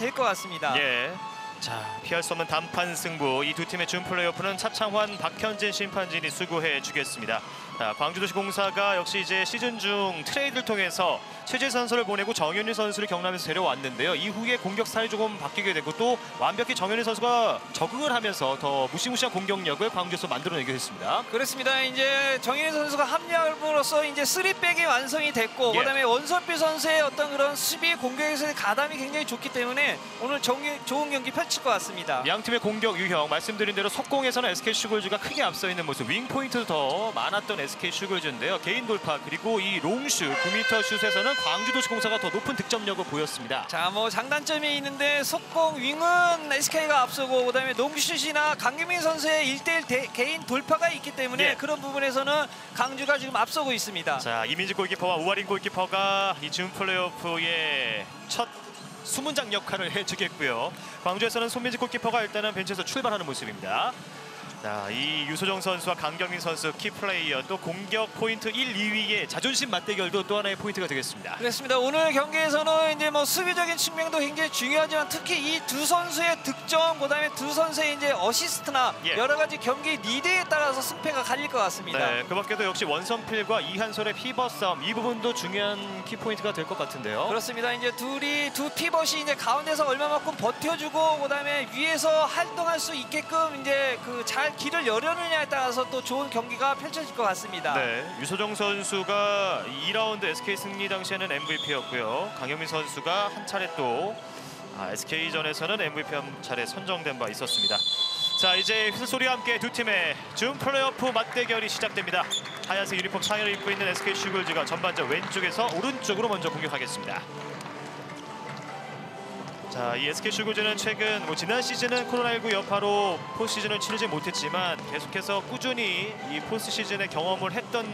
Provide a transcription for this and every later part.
될 것 같습니다. 예. 자, 피할 수 없는 단판 승부. 이 두 팀의 준 플레이오프는 차창환, 박현진 심판진이 수고해 주겠습니다. 자, 광주도시공사가 역시 이제 시즌 중 트레이드를 통해서 최재 선수를 보내고 정현일 선수를 경남에서 데려왔는데요. 이후에 공격 스타일이 조금 바뀌게 되고 또 완벽히 정현일 선수가 적응을 하면서 더 무시무시한 공격력을 광주에서 만들어내게 됐습니다. 그렇습니다. 이제 정현일 선수가 합류함으로써 이제 3백이 완성이 됐고, 예. 그다음에 원선필 선수의 어떤 그런 수비 공격에서의 가담이 굉장히 좋기 때문에 오늘 좋은 경기 펼칠 것 같습니다. 양 팀의 공격 유형 말씀드린 대로 속공에서는 SK 슈글즈가 크게 앞서 있는 모습, 윙 포인트도 더 많았던 SK 슈글즈인데요. 개인 돌파 그리고 이 롱슛 9m 슛에서는 광주도시공사가 더 높은 득점력을 보였습니다. 자, 뭐 장단점이 있는데 속공 윙은 SK가 앞서고, 그다음에 롱슛이나 강규민 선수의 1대1 개인 돌파가 있기 때문에 예. 그런 부분에서는 강주가 지금 앞서고 있습니다. 자, 이민지 골키퍼와 우아린 골키퍼가 이 준 플레이오프의 첫 수문장 역할을 해주겠고요. 광주에서는 손민지 골키퍼가 일단은 벤치에서 출발하는 모습입니다. 자, 이 유소정 선수와 강경민 선수 키플레이어, 또 공격 포인트 1, 2위의 자존심 맞대결도 또 하나의 포인트가 되겠습니다. 그렇습니다. 오늘 경기에서는 이제 뭐 수비적인 측면도 굉장히 중요하지만 특히 이 두 선수의 득점, 그다음에 두 선수의 이제 어시스트나 예. 여러 가지 경기 리드에 따라서 승패가 갈릴 것 같습니다. 네, 그 밖에도 역시 원선필과 이한솔의 피벗 싸움, 이 부분도 중요한 키포인트가 될 것 같은데요. 그렇습니다. 이제 두 피벗이 이제 가운데서 얼마만큼 버텨주고, 그다음에 위에서 활동할 수 있게끔 이제 그 잘 길을 열어느냐에 따라서 또 좋은 경기가 펼쳐질 것 같습니다. 네, 유소정 선수가 2라운드 SK 승리 당시에는 MVP였고요. 강영민 선수가 한 차례 또 SK전에서는 MVP 한 차례 선정된 바 있었습니다. 자, 이제 휘슬소리와 함께 두 팀의 준 플레이오프 맞대결이 시작됩니다. 하얀색 유니폼 상의를 입고 있는 SK 슈글즈가 전반전 왼쪽에서 오른쪽으로 먼저 공격하겠습니다. 자, 이 SK 슈글즈는 최근 지난 시즌은 코로나19 여파로 포스시즌을 치르지 못했지만 계속해서 꾸준히 이 포스시즌의 경험을 했던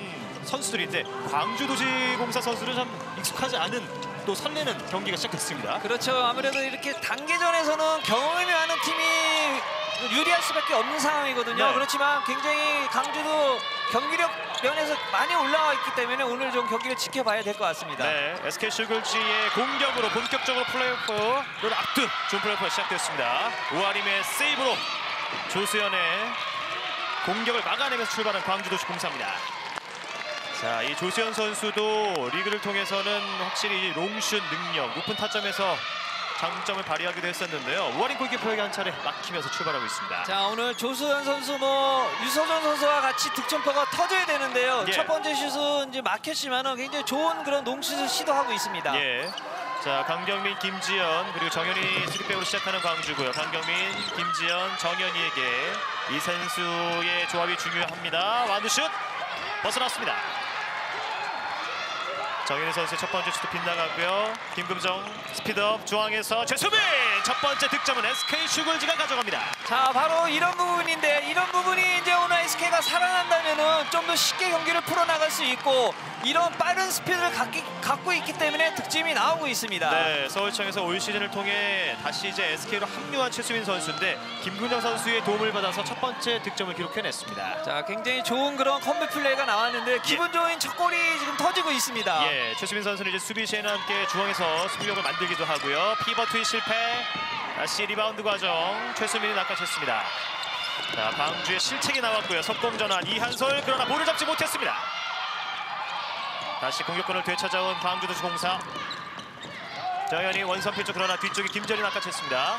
선수들인데, 광주도시공사 선수는 참 익숙하지 않은 또 설레는 경기가 시작됐습니다. 그렇죠. 아무래도 이렇게 단계전에서는 경험이 많은 팀이 유리할 수밖에 없는 상황이거든요. 네. 그렇지만 굉장히 강주도 경기력 면에서 많이 올라와 있기 때문에 오늘 좀 경기를 지켜봐야 될 것 같습니다. 네, SK 슈글즈의 공격으로 본격적으로 플레이오프를 앞둔 준 플레이오프가 시작됐습니다. 우아림의 세이브로 조수현의 공격을 막아내면서 출발한 광주도시공사입니다. 자, 이 조수현 선수도 리그를 통해서는 확실히 롱슛 능력, 높은 타점에서 장점을 발휘하기도 했었는데요. 우아린 골키퍼에게 한 차례 막히면서 출발하고 있습니다. 자, 오늘 조수현 선수 유소정 선수와 같이 득점포가 터져야 되는데요. 예. 첫 번째 슛은 이제 막혔지만은 굉장히 좋은 그런 롱슛을 시도하고 있습니다. 예. 자, 강경민, 김지현 그리고 정현이 3백으로 시작하는 광주고요. 강경민, 김지현, 정현이에게 이 선수의 조합이 중요합니다. 완두슛 벗어났습니다. 정현희 선수의 첫 번째 슛도 빗나가고요. 김금정 스피드업 중앙에서 최수빈 첫 번째 득점은 SK 슈글즈가 가져갑니다. 자, 바로 이런 부분인데, 이런 부분이 이제 오늘 SK가 살아난다면은 좀 더 쉽게 경기를 풀어나갈 수 있고, 이런 빠른 스피드를 갖고 있기 때문에 득점이 나오고 있습니다. 네, 서울청에서 올 시즌을 통해 다시 이제 SK로 합류한 최수빈 선수인데, 김근정 선수의 도움을 받아서 첫 번째 득점을 기록해냈습니다. 자, 굉장히 좋은 그런 컴백 플레이가 나왔는데 기분 좋은 첫 골이 지금 터지고 있습니다. 예, 최수빈 선수는 이제 수비 시에는 함께 중앙에서 수비력을 만들기도 하고요. 피벗 투입 실패, 다시 리바운드 과정, 최수빈이 낚아챘습니다. 자, 광주의 실책이 나왔고요. 석공 전환 이한솔, 그러나 볼을 잡지 못했습니다. 다시 공격권을 되찾아온 광주도시공사. 정현이 원선필 쪽, 그러나 뒤쪽에 김전이 낚아챘습니다.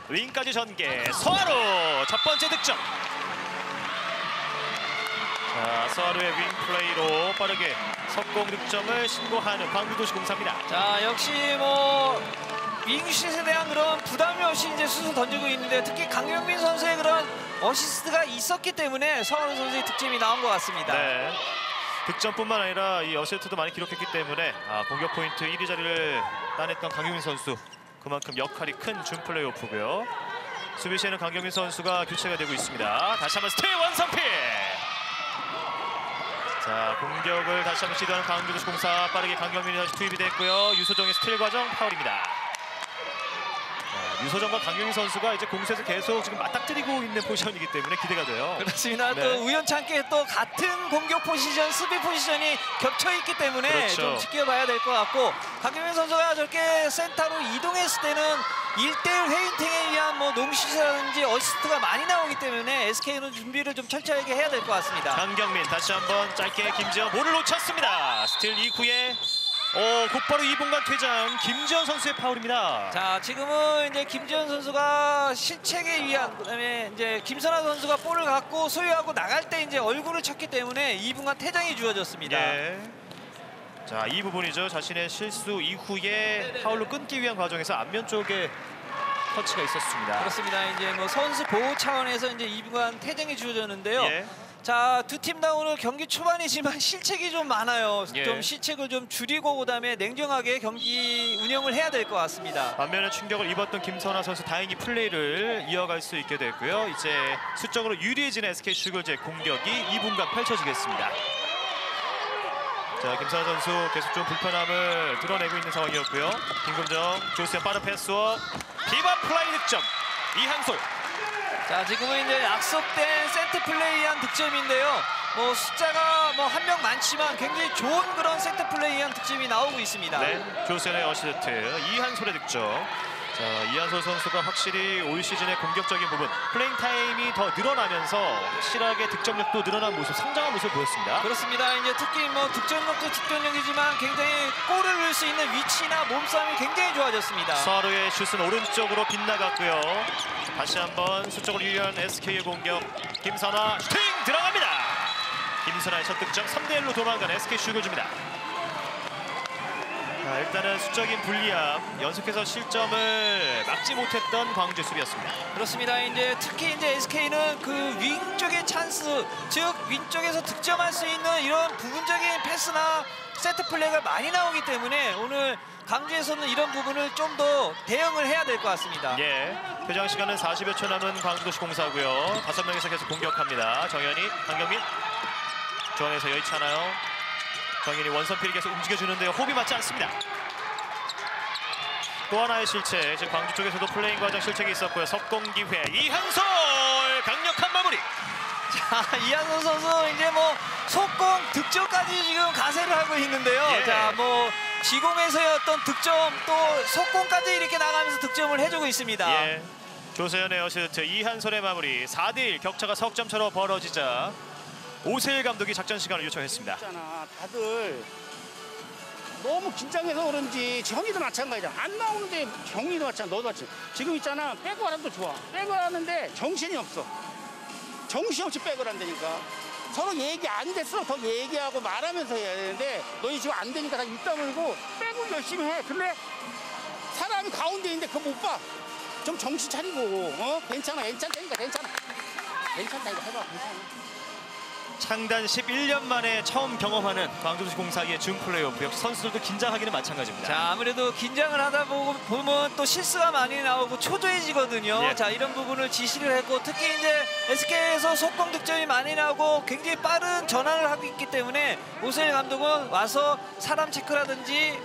윙까지 전개, 서하루 첫 번째 득점. 자, 서하루의 윙 플레이로 빠르게 석공 득점을 신고하는 광주도시공사입니다. 자, 역시 윙슛에 대한 그런 부담이 없이 이제 슛을 던지고 있는데, 특히 강경민 선수의 그런 어시스트가 있었기 때문에 서하루 선수의 득점이 나온 것 같습니다. 네. 득점뿐만 아니라 이 어시스트도 많이 기록했기 때문에 공격 포인트 1위 자리를 따냈던 강경민 선수, 그만큼 역할이 큰 준 플레이오프고요. 수비 시에는 강경민 선수가 교체가 되고 있습니다. 다시 한번 스테이 원선필. 자, 공격을 다시 한번 시도하는 광주도시공사. 빠르게 강경민이 다시 투입이 됐고요. 유소정의 스틸 과정 파울입니다. 자, 유소정과 강경민 선수가 이제 공수에서 계속 지금 맞닥뜨리고 있는 포지션이기 때문에 기대가 돼요. 그렇습니다. 네. 또 우연찮게 또 같은 공격 포지션, 수비 포지션이 겹쳐 있기 때문에 그렇죠. 좀 지켜봐야 될 것 같고, 강경민 선수가 저렇게 센터로 이동했을 때는 1대1 페인팅에 위한 뭐 농시라든지 어시스트가 많이 나오기 때문에 SK는 준비를 좀 철저하게 해야 될 것 같습니다. 강경민 다시 한번 짧게 김지현 볼을 놓쳤습니다. 스틸 이후에 곧바로 2분간 퇴장 김지현 선수의 파울입니다. 자, 지금은 이제 김지현 선수가 실책에 위한, 그다음에 이제 김선아 선수가 볼을 갖고 소유하고 나갈 때 이제 얼굴을 쳤기 때문에 2분간 퇴장이 주어졌습니다. 예. 자, 이 부분이죠. 자신의 실수 이후에 파울로 끊기 위한 과정에서 앞면 쪽에 터치가 있었습니다. 그렇습니다. 이제 뭐 선수 보호 차원에서 이제 2분간 퇴장이 주어졌는데요. 예. 자, 두 팀 다 오늘 경기 초반이지만 실책이 좀 많아요. 예. 좀 실책을 좀 줄이고 그다음에 냉정하게 경기 운영을 해야 될 것 같습니다. 반면에 충격을 입었던 김선아 선수 다행히 플레이를 이어갈 수 있게 됐고요. 이제 수적으로 유리해진 SK 슈글즈의 공격이 2분간 펼쳐지겠습니다. 자, 김선아 선수 계속 좀 불편함을 드러내고 있는 상황이었고요. 김금정, 조수현 빠른 패스워, 비바 플라이 득점, 이한솔. 자, 지금은 이제 약속된 세트 플레이한 득점인데요. 뭐 숫자가 뭐 한 명 많지만 굉장히 좋은 그런 세트 플레이한 득점이 나오고 있습니다. 네, 조수현의 어시스트, 이한솔의 득점. 자, 이한솔 선수가 확실히 올 시즌의 공격적인 부분, 플레잉 타임이 더 늘어나면서 확실하게 득점력도 늘어난 모습, 성장한 모습을 보였습니다. 그렇습니다. 이제 특히 뭐 득점력도 득점력이지만 굉장히 골을 넣을 수 있는 위치나 몸싸움이 굉장히 좋아졌습니다. 서로의 슛은 오른쪽으로 빗나갔고요. 다시 한번 수적으로 유리한 SK의 공격. 김선아 슈팅 들어갑니다. 김선아의 첫 득점, 3대1로 도망간 SK 슈글즈입니다. 자, 일단은 수적인 불리함, 연속해서 실점을 막지 못했던 광주의 수비였습니다. 그렇습니다. 이제 특히 이제 SK는 그 윙 쪽의 찬스, 즉 윙 쪽에서 득점할 수 있는 이런 부분적인 패스나 세트 플레이가 많이 나오기 때문에 오늘 광주에서는 이런 부분을 좀 더 대응을 해야 될 것 같습니다. 예, 퇴장 시간은 40여 초 남은 광주도시공사고요. 5명에서 계속 공격합니다. 정현이, 강경민, 중앙에서 여의치 않아요. 정현이 원선필이 계속 움직여주는데요. 호흡이 맞지 않습니다. 또 하나의 실책, 지금 광주 쪽에서도 플레잉 과정 실책이 있었고요. 석공 기회, 이한솔 강력한 마무리. 자, 이한솔 선수 이제 뭐 속공 득점까지 지금 가세를 하고 있는데요. 예. 자, 뭐 지공에서의 어떤 득점 또 속공까지 이렇게 나가면서 득점을 해주고 있습니다. 예, 조세현의 어시스트, 이한솔의 마무리. 4대1 격차가 석점차로 벌어지자 오세일 감독이 작전 시간을 요청했습니다. 있잖아, 다들 너무 긴장해서 그런지 형이도 마찬가지잖아. 안 나오는데 형이도 마찬가지, 너도 마찬가지. 지금 있잖아, 백을 하도 좋아. 백을 하는데 정신이 없어. 정신없이 백을 한다니까. 서로 얘기 안 됐어. 더 얘기하고 말하면서 해야 되는데 너희 지금 안 되니까 다 입 다물고 백을 열심히 해. 근데 사람이 가운데 있는데 그거 못 봐. 좀 정신 차리고 괜찮아, 괜찮다니까. 괜찮다니까 해봐. 괜찮아. 창단 11년 만에 처음 경험하는 광주도시공사의 준 플레이오프. 역시 선수들도 긴장하기는 마찬가지입니다. 자, 아무래도 긴장을 하다 보면 또 실수가 많이 나오고 초조해지거든요. 예. 자, 이런 부분을 지시를 했고 특히 이제 SK에서 속공 득점이 많이 나오고 굉장히 빠른 전환을 하고 있기 때문에 오세일 감독은 와서 사람 체크라든지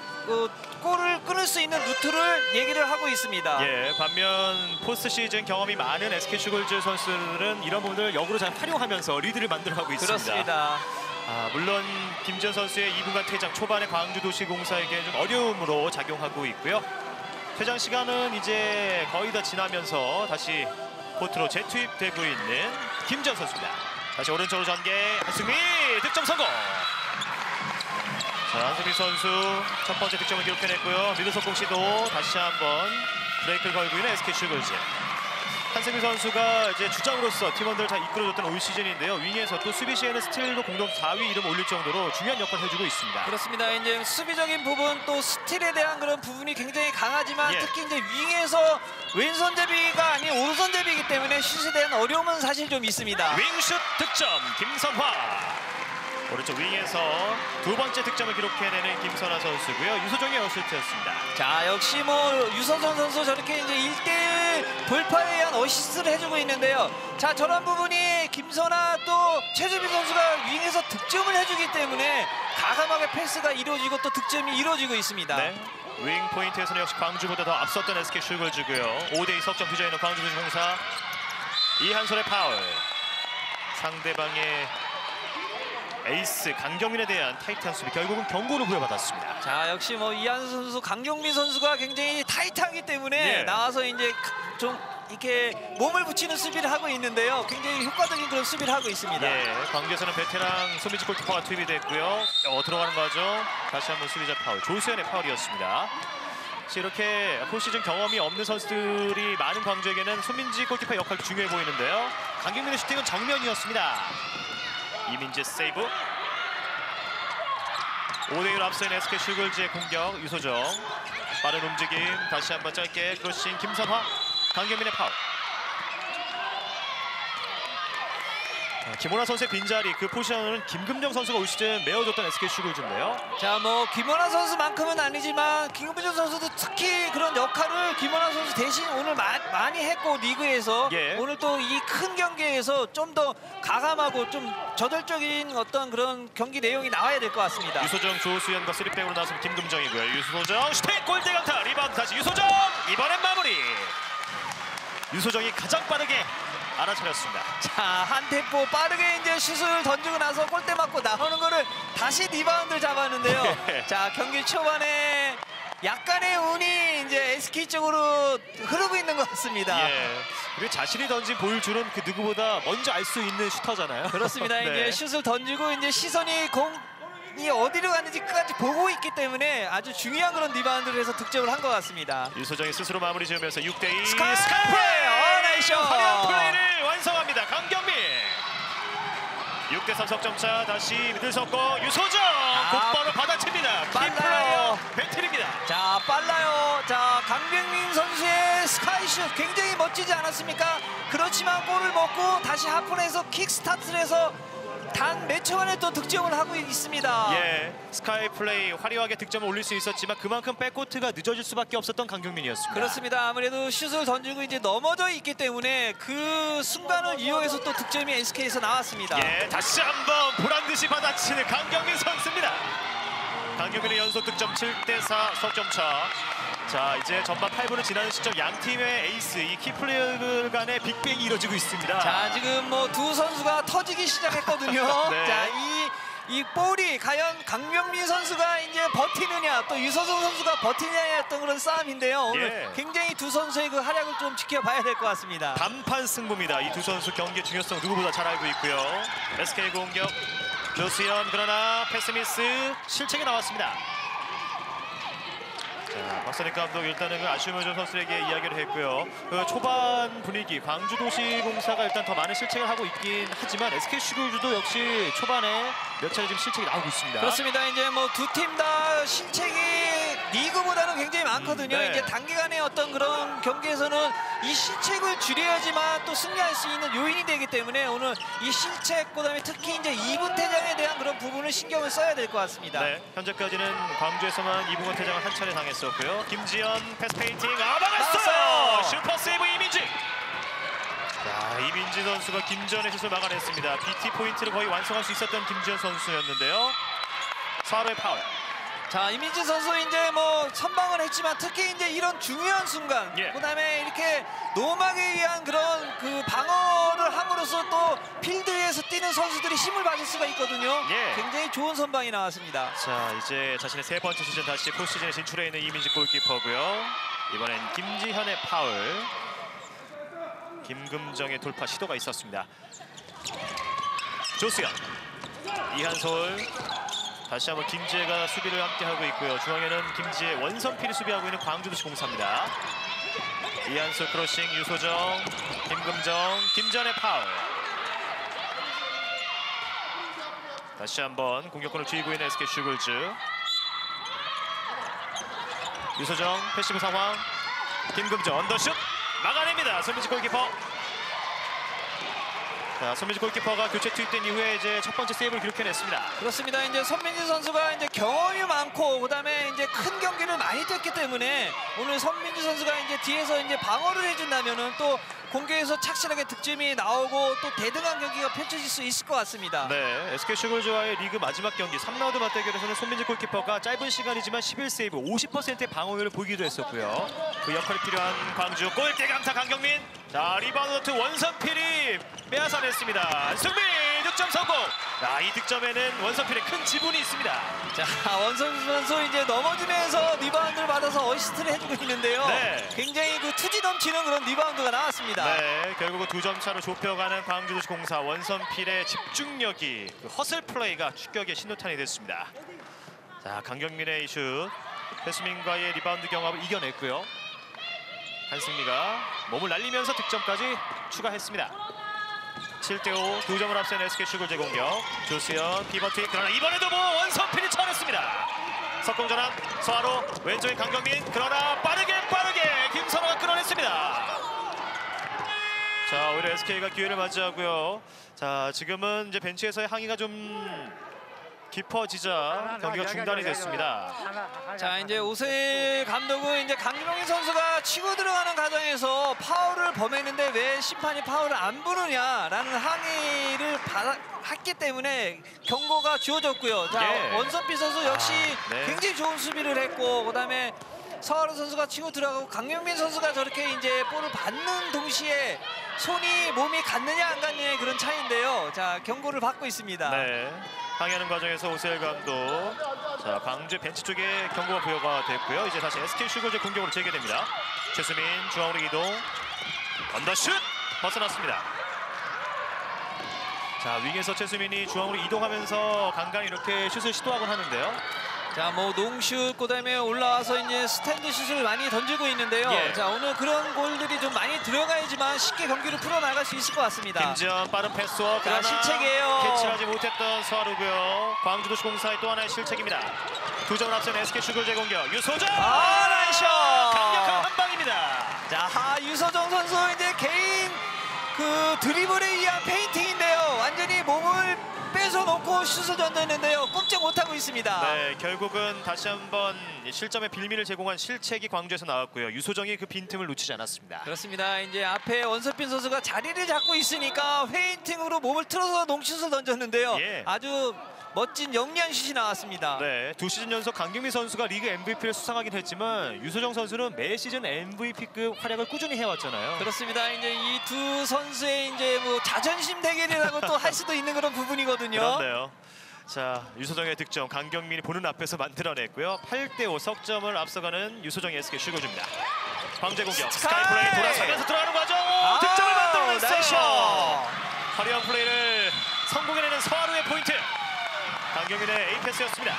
골을 끊을 수 있는 루트를 얘기를 하고 있습니다. 예, 반면 포스트 시즌 경험이 많은 SK 슈글즈 선수들은 이런 부분을 역으로 잘 활용하면서 리드를 만들어가고 있습니다. 그렇습니다. 물론 김지현 선수의 2분간 퇴장 초반에 광주도시공사에게 좀 어려움으로 작용하고 있고요. 퇴장 시간은 이제 거의 다 지나면서 다시 코트로 재투입되고 있는 김지현 선수입니다. 다시 오른쪽으로 전개, 한승미 득점 성공. 자, 한승미 선수 첫 번째 득점을 기록해냈고요. 미드 속공 시도 다시 한번 브레이크를 걸고 있는 SK 슈글즈. 한승미 선수가 이제 주장으로서 팀원들을 잘 이끌어줬던 올 시즌인데요. 윙에서 또 수비 시에는 스틸도 공동 4위 이름 올릴 정도로 중요한 역할을 해주고 있습니다. 그렇습니다. 이제 수비적인 부분 또 스틸에 대한 그런 부분이 굉장히 강하지만 예. 특히 이제 윙에서 왼손 대비가 아닌 오른손 대비이기 때문에 슛에 대한 어려움은 사실 좀 있습니다. 윙슛 득점 김선화. 오른쪽 윙에서 두 번째 득점을 기록해내는 김선화 선수고요. 유소정의 어시스트였습니다. 자, 역시 뭐 유서정 선수 저렇게 이제 1대1 돌파에 의한 어시스트를 해주고 있는데요. 자, 저런 부분이 김선아 또 최수빈 선수가 윙에서 득점을 해주기 때문에 과감하게 패스가 이루어지고 또 득점이 이루어지고 있습니다. 네. 윙 포인트에서는 역시 광주보다 더 앞섰던 SK 슈글즈고요. 5대2 석점 뒤져 있는 에이스 강경민에 대한 타이트한 수비 결국은 경고를 부여받았습니다. 자, 역시 뭐 이한수 선수, 강경민 선수가 굉장히 타이트하기 때문에 예. 나와서 이제 좀 이렇게 몸을 붙이는 수비를 하고 있는데요. 굉장히 효과적인 그런 수비를 하고 있습니다. 예, 광주에서는 베테랑 손민지 골키퍼가 투입이 됐고요. 들어가는 과정 다시 한번 수비자 파울, 조수현의 파울이었습니다. 이렇게 폴시즌 경험이 없는 선수들이 많은 광주에게는 손민지 골키퍼 역할이 중요해 보이는데요. 강경민의 슈팅은 정면이었습니다. 이민재 세이브. 5대1 앞서인 SK 슈글즈의 공격. 유소정 빠른 움직임, 다시 한번 짧게 크로싱 김선화. 강경민의 파울. 김원하 선수의 빈자리, 그 포지션은 김금정 선수가 올 시즌 메워줬던 SK 슈글즈인데요. 자, 뭐 김원하 선수만큼은 아니지만 김금정 선수도 특히 그런 역할을 김원하 선수 대신 오늘 많이 했고, 리그에서 예. 오늘 또 이 큰 경기에서 좀 더 가감하고 좀 저돌적인 어떤 그런 경기 내용이 나와야 될 것 같습니다. 유소정, 조수현과 3백으로 나선 김금정이고요. 유소정 슈팅, 골대 강타, 리바운드 다시 유소정. 이번엔 마무리. 유소정이 가장 빠르게 알아차렸습니다. 자, 한 템포 빠르게 이제 슛을 던지고 나서 골대 맞고 나오는 거를 다시 리바운드를 잡았는데요. 예. 자, 경기 초반에 약간의 운이 이제 SK 쪽으로 흐르고 있는 것 같습니다. 예. 그리고 자신이 던진 볼줄은 그 누구보다 먼저 알 수 있는 슈터잖아요. 그렇습니다. 네. 이제 슛을 던지고 이제 시선이 공이 어디로 가는지 끝까지 보고 있기 때문에 아주 중요한 그런 리바운드를 해서 득점을 한 것 같습니다. 유소정이 스스로 마무리 지으면서 6대2 스카이 플레이! 나이스 샷! 화려한 플레이를 완성합니다. 강경민. 6대3 석점차, 다시 미들 섞고 유소정 곧바로 받아칩니다. 빨라요. 키플레이어 배틀입니다. 자, 빨라요. 자, 강경민 선수의 스카이슛 굉장히 멋지지 않았습니까? 그렇지만 골을 먹고 다시 하프에서 킥스타트를 해서 단 몇 초 만에 또 득점을 하고 있습니다. 예, 스카이 플레이 화려하게 득점을 올릴 수 있었지만 그만큼 백코트가 늦어질 수밖에 없었던 강경민이었습니다. 그렇습니다. 아무래도 슛을 던지고 이제 넘어져 있기 때문에 그 순간을 이용해서 또 득점이 SK에서 나왔습니다. 예, 다시 한번 보란듯이 받아치는 강경민 선수입니다. 강경민의 연속 득점 7대4 석점차. 자, 이제 전반 8분을 지나는 시점 양 팀의 에이스, 이 키플레이어 간의 빅뱅이 이루어지고 있습니다. 자, 지금 뭐 두 선수가 터지기 시작했거든요. 네. 자, 이 볼이 과연 강경민 선수가 이제 버티느냐, 또 유서정 선수가 버티느냐였던 그런 싸움인데요. 오늘 예. 굉장히 두 선수의 그 활약을 좀 지켜봐야 될 것 같습니다. 단판 승부입니다. 이 두 선수 경기의 중요성 누구보다 잘 알고 있고요. SK 공격 조수현, 그러나 패스 미스, 실책이 나왔습니다. 자, 박선익 감독 일단은 그 아쉬움을 준 선수에게 이야기를 했고요. 그 초반 분위기, 광주도시공사가 일단 더 많은 실책을 하고 있긴 하지만 SK 슈글즈도 역시 초반에 몇 차례 지금 실책이 나오고 있습니다. 그렇습니다. 이제 뭐 두 팀 다 실책이 리그보다는 굉장히 많거든요. 네. 이제 단기간의 어떤 그런 경기에서는 이 실책을 줄여야지만 또 승리할 수 있는 요인이 되기 때문에 오늘 이 실책, 그다음에 특히 이제 2분 퇴장에 대한 그런 부분을 신경을 써야 될 것 같습니다. 네, 현재까지는 광주에서만 2분 퇴장을 한 차례 당했었고요. 김지현 패스 페인팅, 막았어요. 슈퍼 세이브 이민지. 자, 이민지 선수가 김지현의 슛을 막아냈습니다. BT 포인트를 거의 완성할 수 있었던 김지현 선수였는데요. 4루의 파울. 자, 이민지 선수 이제 뭐 선방을 했지만 특히 이제 이런 중요한 순간, 예. 그다음에 이렇게 노막에 의한 그런 그 방어를 함으로써 또 필드에서 뛰는 선수들이 힘을 받을 수가 있거든요. 예. 굉장히 좋은 선방이 나왔습니다. 자, 이제 자신의 세 번째 시즌 다시 포스트시즌에 진출해 있는 이민지 골키퍼고요. 이번엔 김지현의 파울. 김금정의 돌파 시도가 있었습니다. 조수현, 이한솔, 다시 한번 김지혜가 수비를 함께하고 있고요. 중앙에는 김지혜, 원선필이 수비하고 있는 광주도시공사입니다. 이한솔 크로싱, 유소정, 김금정, 김지현의 파울. 다시 한번 공격권을 쥐고 있는 SK 슈글즈. 유소정 패시브 상황, 김금정 언더슛 막아냅니다. 손민지 골키퍼. 자, 손민지 골키퍼가 교체 투입된 이후에 이제 첫 번째 세이브를 기록해냈습니다. 그렇습니다. 이제 손민지 선수가 이제 경험이 많고 그다음에 이제 큰 경기를 많이 뛰었기 때문에 오늘 손민지 선수가 이제 뒤에서 이제 방어를 해준다면은 또 공격에서 착실하게 득점이 나오고 또 대등한 경기가 펼쳐질 수 있을 것 같습니다. 네, SK 슈글즈와의 리그 마지막 경기 3라운드 맞대결에서는 손민지 골키퍼가 짧은 시간이지만 11세이브 50%의 방어율을 보이기도 했었고요. 그 역할이 필요한 광주 골대 강타 강경민. 자, 리바운드 원선필이 빼앗아냈습니다. 안승민 득점 성공. 이 득점에는 원서필의 큰 지분이 있습니다. 자, 원선 선수 이제 넘어지면서 리바운드를 받아서 어시스트를 해주고 있는데요. 네. 굉장히 그 투지 넘치는 그런 리바운드가 나왔습니다. 네, 결국은 2점 차로 좁혀가는 광주도시공사. 원선필의 집중력이 그 허슬 플레이가 추격의 신호탄이 됐습니다. 자, 강경민의 이 슛. 최수민과의 리바운드 경합을 이겨냈고요. 한승미가 몸을 날리면서 득점까지 추가했습니다. 7대5 2점을 앞선 SK 슈글제 공격. 조수현 피버트인, 그러나 이번에도 원선필이 쳐냈습니다. 석공전환 서하로 왼쪽에 강경민, 그러나 빠르게 김선호가 끌어냈습니다. 자, 오히려 SK가 기회를 맞이하고요. 자, 지금은 이제 벤치에서의 항의가 좀 깊어지자 경기가 중단이 됐습니다. 자, 이제 오세일 감독은 이제 강민홍희 선수가 치고 들어가는 과정에서 파울을 범했는데 왜 심판이 파울을 안 부르냐라는 항의를 했기 때문에 경고가 주어졌고요. 자, 예. 원선필 선수 역시 네. 굉장히 좋은 수비를 했고, 그다음에 서하루 선수가 치고 들어가고 강명민 선수가 저렇게 이제 볼을 받는 동시에 몸이 갔느냐 안 갔느냐의 그런 차이인데요. 자, 경고를 받고 있습니다. 네, 항의하는 과정에서 오세일 감독, 자, 광주 벤치 쪽에 경고가 부여가 됐고요. 이제 다시 SK 슈글제 공격으로 재개됩니다. 최수민 중앙으로 이동, 언더슛 벗어났습니다. 자, 윙에서 최수민이 중앙으로 이동하면서 간간히 이렇게 슛을 시도하곤 하는데요. 자, 뭐 농슛, 그다음에 올라와서 이제 스탠드 슛을 많이 던지고 있는데요. 예. 자, 오늘 그런 골들이 좀 많이 들어가야지만 쉽게 경기를 풀어나갈 수 있을 것 같습니다. 김지현 빠른 패스와 그러나 실책이에요. 캐치하지 못했던 서하루고요. 광주도시공사의 또 하나의 실책입니다. 2점을 앞선 SK 슈글제 공격. 유소정! 나이스! 강력한 한 방입니다. 자, 유서정 선수 이제 개인 그 드리블에 의한 페인팅인데요. 완전히 몸을 뺏어놓고 슛을 던졌는데요. 꼼짝 못하고 있습니다. 네, 결국은 다시 한번 실점의 빌미를 제공한 실책이 광주에서 나왔고요. 유소정이 그 빈틈을 놓치지 않았습니다. 그렇습니다. 이제 앞에 원서필 선수가 자리를 잡고 있으니까 페인팅으로 몸을 틀어서 농슛을 던졌는데요. 예. 아주 멋진 영리한 슛이 나왔습니다. 네, 2시즌 연속 강경민 선수가 리그 MVP를 수상하긴 했지만 유소정 선수는 매 시즌 MVP급 활약을 꾸준히 해왔잖아요. 그렇습니다. 이제 이 두 선수의 이제 뭐 자존심 대결이라고 또 할 수도 있는 그런 부분이거든요. 그렇네요. 자, 유소정의 득점 강경민이 보는 앞에서 만들어냈고요. 8대5 석점을 앞서가는 유소정의 SK 슈글즈입니다. 광주의 공격. 스카이 플레이 돌아서면서 들어가는 과정. 득점을 만들어냈어요. 화려한 플레이를 성공해내는 서하루의 포인트. 강경민의 A 패스였습니다.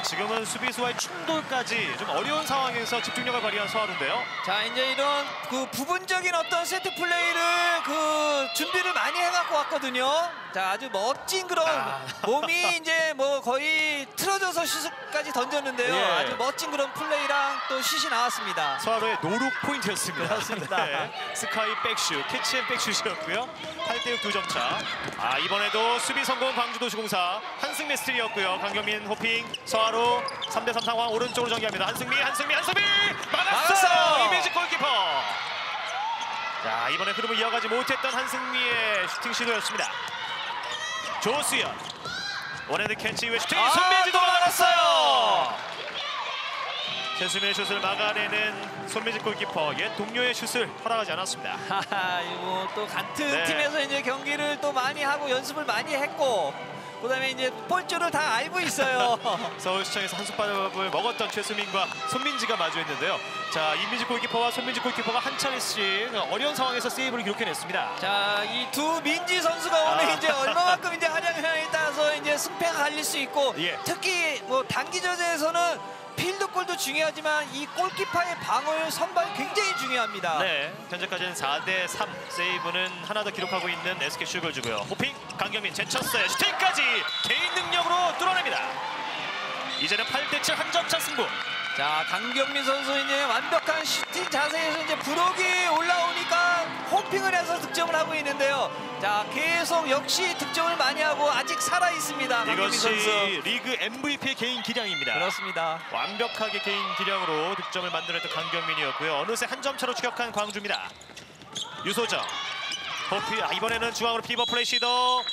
지금은 수비수와의 충돌까지 좀 어려운 상황에서 집중력을 발휘한 서하루인데요. 자, 이제 이런 그 부분적인 어떤 세트 플레이를 그 준비를 많이 해갖고 왔거든요. 자, 아주 멋진 그런 몸이 이제 뭐 거의 틀어져서 슛까지 던졌는데요. 예. 아주 멋진 그런 플레이랑 또 슛이 나왔습니다. 서하루의 노룩 포인트였습니다. 그렇습니다. 네. 스카이 백슛, 캐치앤 백슛이었고요. 8대6 2점 차. 이번에도 수비 성공 광주도시공사. 한승미 스틸이었고요. 강경민 호핑. 서하루 3대3 상황 오른쪽으로 전개합니다. 한승미 막았어요. 이미지 골키퍼. 자, 이번에 흐름을 이어가지 못했던 한승미의 슈팅 시도였습니다. 조수연 원핸드 캐치 이후에 슈팅. 손민지도 막았어요. 최수민의 슛을 막아내는 손민지 골키퍼. 옛 동료의 슛을 허락하지 않았습니다. 이거 또 같은 네. 팀에서 이제 경기를 또 많이 하고 연습을 많이 했고, 그다음에 이제 볼줄을 다 알고 있어요. 서울시청에서 한솥밥을 먹었던 최수민과 손민지가 마주했는데요. 자, 이민지 골키퍼와 손민지 골키퍼가 한 차례씩 어려운 상황에서 세이브를 기록해냈습니다. 자, 이 두 민지 선수가 오늘 이제 얼마만큼 이제 활약하냐에 따라서 이제 승패가 갈릴 수 있고, 예. 특히 뭐 단기전에서는 필드골도 중요하지만 이 골키퍼의 방어율 선발이 굉장히 중요합니다. 네, 현재까지는 4대3 세이브는 하나 더 기록하고 있는 SK 슈글즈고요. 호핑, 강경민 제쳤어요. 슈팅까지 개인 능력으로 뚫어냅니다. 이제는 8대7 한 점 차 승부. 자, 강경민 선수 이제 완벽한 슈팅 자세에서 이제 브록이 올라오니까 호핑을 해서 득점을 하고 있는데요. 자, 계속 역시 득점을 많이 하고 아직 살아 있습니다. 강경민 이것이 선수. 리그 MVP의 개인 기량입니다. 그렇습니다. 완벽하게 개인 기량으로 득점을 만들었던 강경민이었고요. 어느새 한 점 차로 추격한 광주입니다. 유소정, 호피, 이번에는 중앙으로 피버 플레이 시도.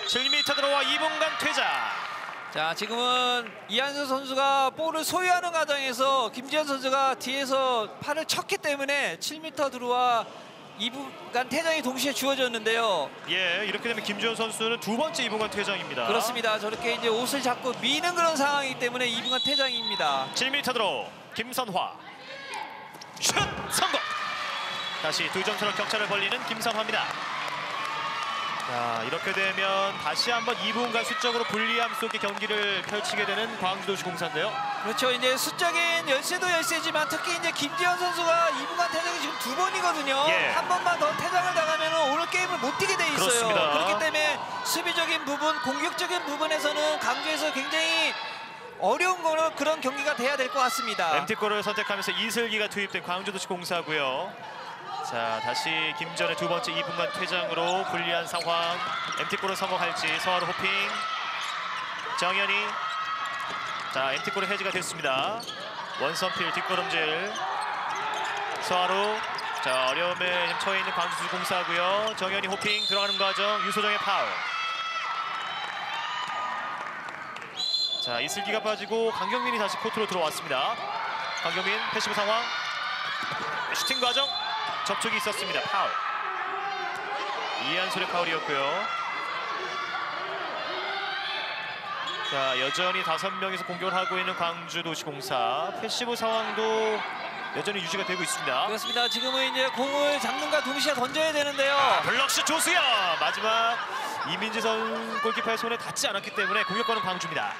7m 들어와 2분간 퇴장. 자, 지금은 이한수 선수가 볼을 소유하는 과정에서 김지현 선수가 뒤에서 팔을 쳤기 때문에 7m 들어와 2분간 퇴장이 동시에 주어졌는데요. 예, 이렇게 되면 김주현 선수는 두 번째 2분간 퇴장입니다. 그렇습니다. 저렇게 이제 옷을 잡고 미는 그런 상황이기 때문에 2분간 퇴장입니다. 7m 드로 김선화 슛 성공. 다시 2점차로 격차를 벌리는 김선화입니다. 자, 이렇게 되면 다시 한번 2분간 수적으로 불리함 속의 경기를 펼치게 되는 광주도시공사인데요. 그렇죠. 이제 수적인 열세도 열세지만 특히 이제 김지현 선수가 2분간 퇴장이 지금 2번이거든요. 예. 한 번만 더 퇴장을 당하면 오늘 게임을 못 뛰게 돼 있어요. 그렇습니다. 그렇기 때문에 수비적인 부분, 공격적인 부분에서는 강주에서 굉장히 어려운 거는 그런 경기가 돼야 될 것 같습니다. MT골을 선택하면서 이슬기가 투입된 광주도시공사고요. 자, 다시 김전의 두 번째 2분간 퇴장으로 불리한 상황. MT골을 성공할지 서하루 호핑. 정현이. 자, MT골의 해지가 됐습니다. 원선필 뒷걸음질. 서하루. 자, 어려움에 처해 있는 광주도시공사고요. 정현이 호핑 들어가는 과정. 유소정의 파울. 자, 이슬기가 빠지고 강경민이 다시 코트로 들어왔습니다. 강경민 패시브 상황. 슈팅 과정. 접촉이 있었습니다. 파울. 이한솔의 파울이었고요. 자, 여전히 5명에서 공격을 하고 있는 광주도시공사. 패시브 상황도 여전히 유지가 되고 있습니다. 그렇습니다. 지금은 이제 공을 잡는과 동시에 던져야 되는데요. 블럭슛 조수연. 마지막 이민지 선 골키퍼의 손에 닿지 않았기 때문에 공격권은 광주입니다.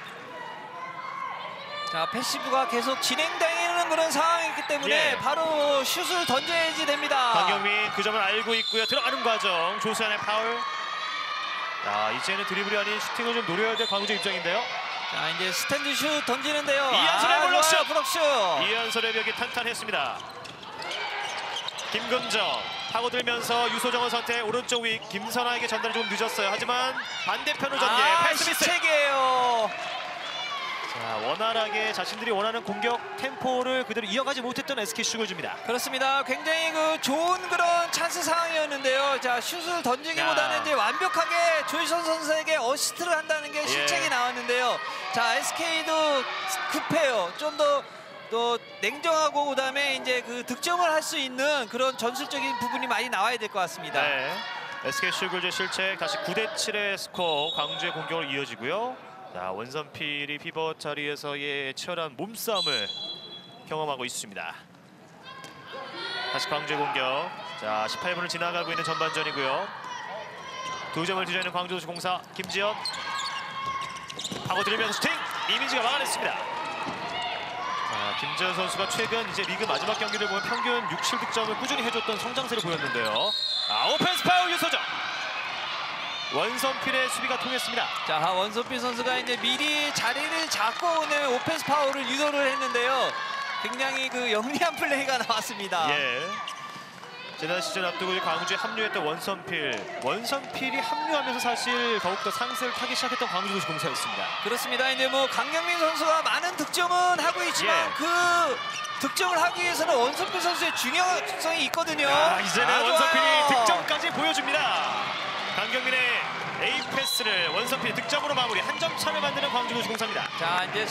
자, 패시브가 계속 진행되는 그런 상황이기 때문에 예. 바로 슛을 던져야지 됩니다. 강경민 그 점을 알고 있고요. 들어가는 과정. 조수연의 파울. 자, 이제는 드리블이 아닌 슈팅을 좀 노려야 될 광주 입장인데요. 자, 이제 스탠드 슛 던지는데요. 이한솔의 블록슛! 좋아요, 블록슛. 이한솔의 벽이 탄탄했습니다. 김근정 파고들면서 유소정을 선택. 오른쪽 위 김선아에게 전달이 좀 늦었어요. 하지만 반대편으로 전개. 패스 미스. 실책이에요. 자, 원활하게 자신들이 원하는 공격 템포를 그대로 이어가지 못했던 SK 슈글즈입니다. 그렇습니다. 굉장히 그 좋은 그런 찬스 상황이었는데요. 자, 슛을 던지기보다는 야. 이제 완벽하게 조이선 선수에게 어시스트를 한다는 게 실책이 예. 나왔는데요. 자, SK도 급해요. 좀 더 또 냉정하고 그다음에 이제 그 득점을 할 수 있는 그런 전술적인 부분이 많이 나와야 될 것 같습니다. 네. SK 슈글즈 실책. 다시 9대7의 스코어. 광주의 공격으로 이어지고요. 자, 원선필이 피벗 자리에서의 치열한 몸싸움을 경험하고 있습니다. 다시 광주의 공격. 자, 18분을 지나가고 있는 전반전이고요. 2점을 뒤져있는 광주도시공사. 김지현 파고들면서 슈팅. 이민지가 막아냈습니다. 자, 김지현 선수가 최근 이제 리그 마지막 경기를 보면 평균 6, 7득점을 꾸준히 해줬던 성장세를 보였는데요. 오펜스 파울 유소정. 원선필의 수비가 통했습니다. 자, 원선필 선수가 이제 미리 자리를 잡고 오는 오펜스 파울을 유도를 했는데요. 굉장히 그 영리한 플레이가 나왔습니다. 예. 지난 시즌 앞두고 광주에 합류했던 원선필이 합류하면서 사실 더욱더 상승을 타기 시작했던 광주도시공사였습니다. 그렇습니다. 이제 뭐 강경민 선수가 많은 득점은 하고 있지만 예. 그 득점을 하기 위해서는 원선필 선수의 중요성이 있거든요. 이제는 아, 원선필이 좋아요. 득점까지 보여줍니다. 강경민의 A 패스를 원선필이 득점으로 마무리. 한 점 차를 만드는 광주도시공사입니다. 자, 이제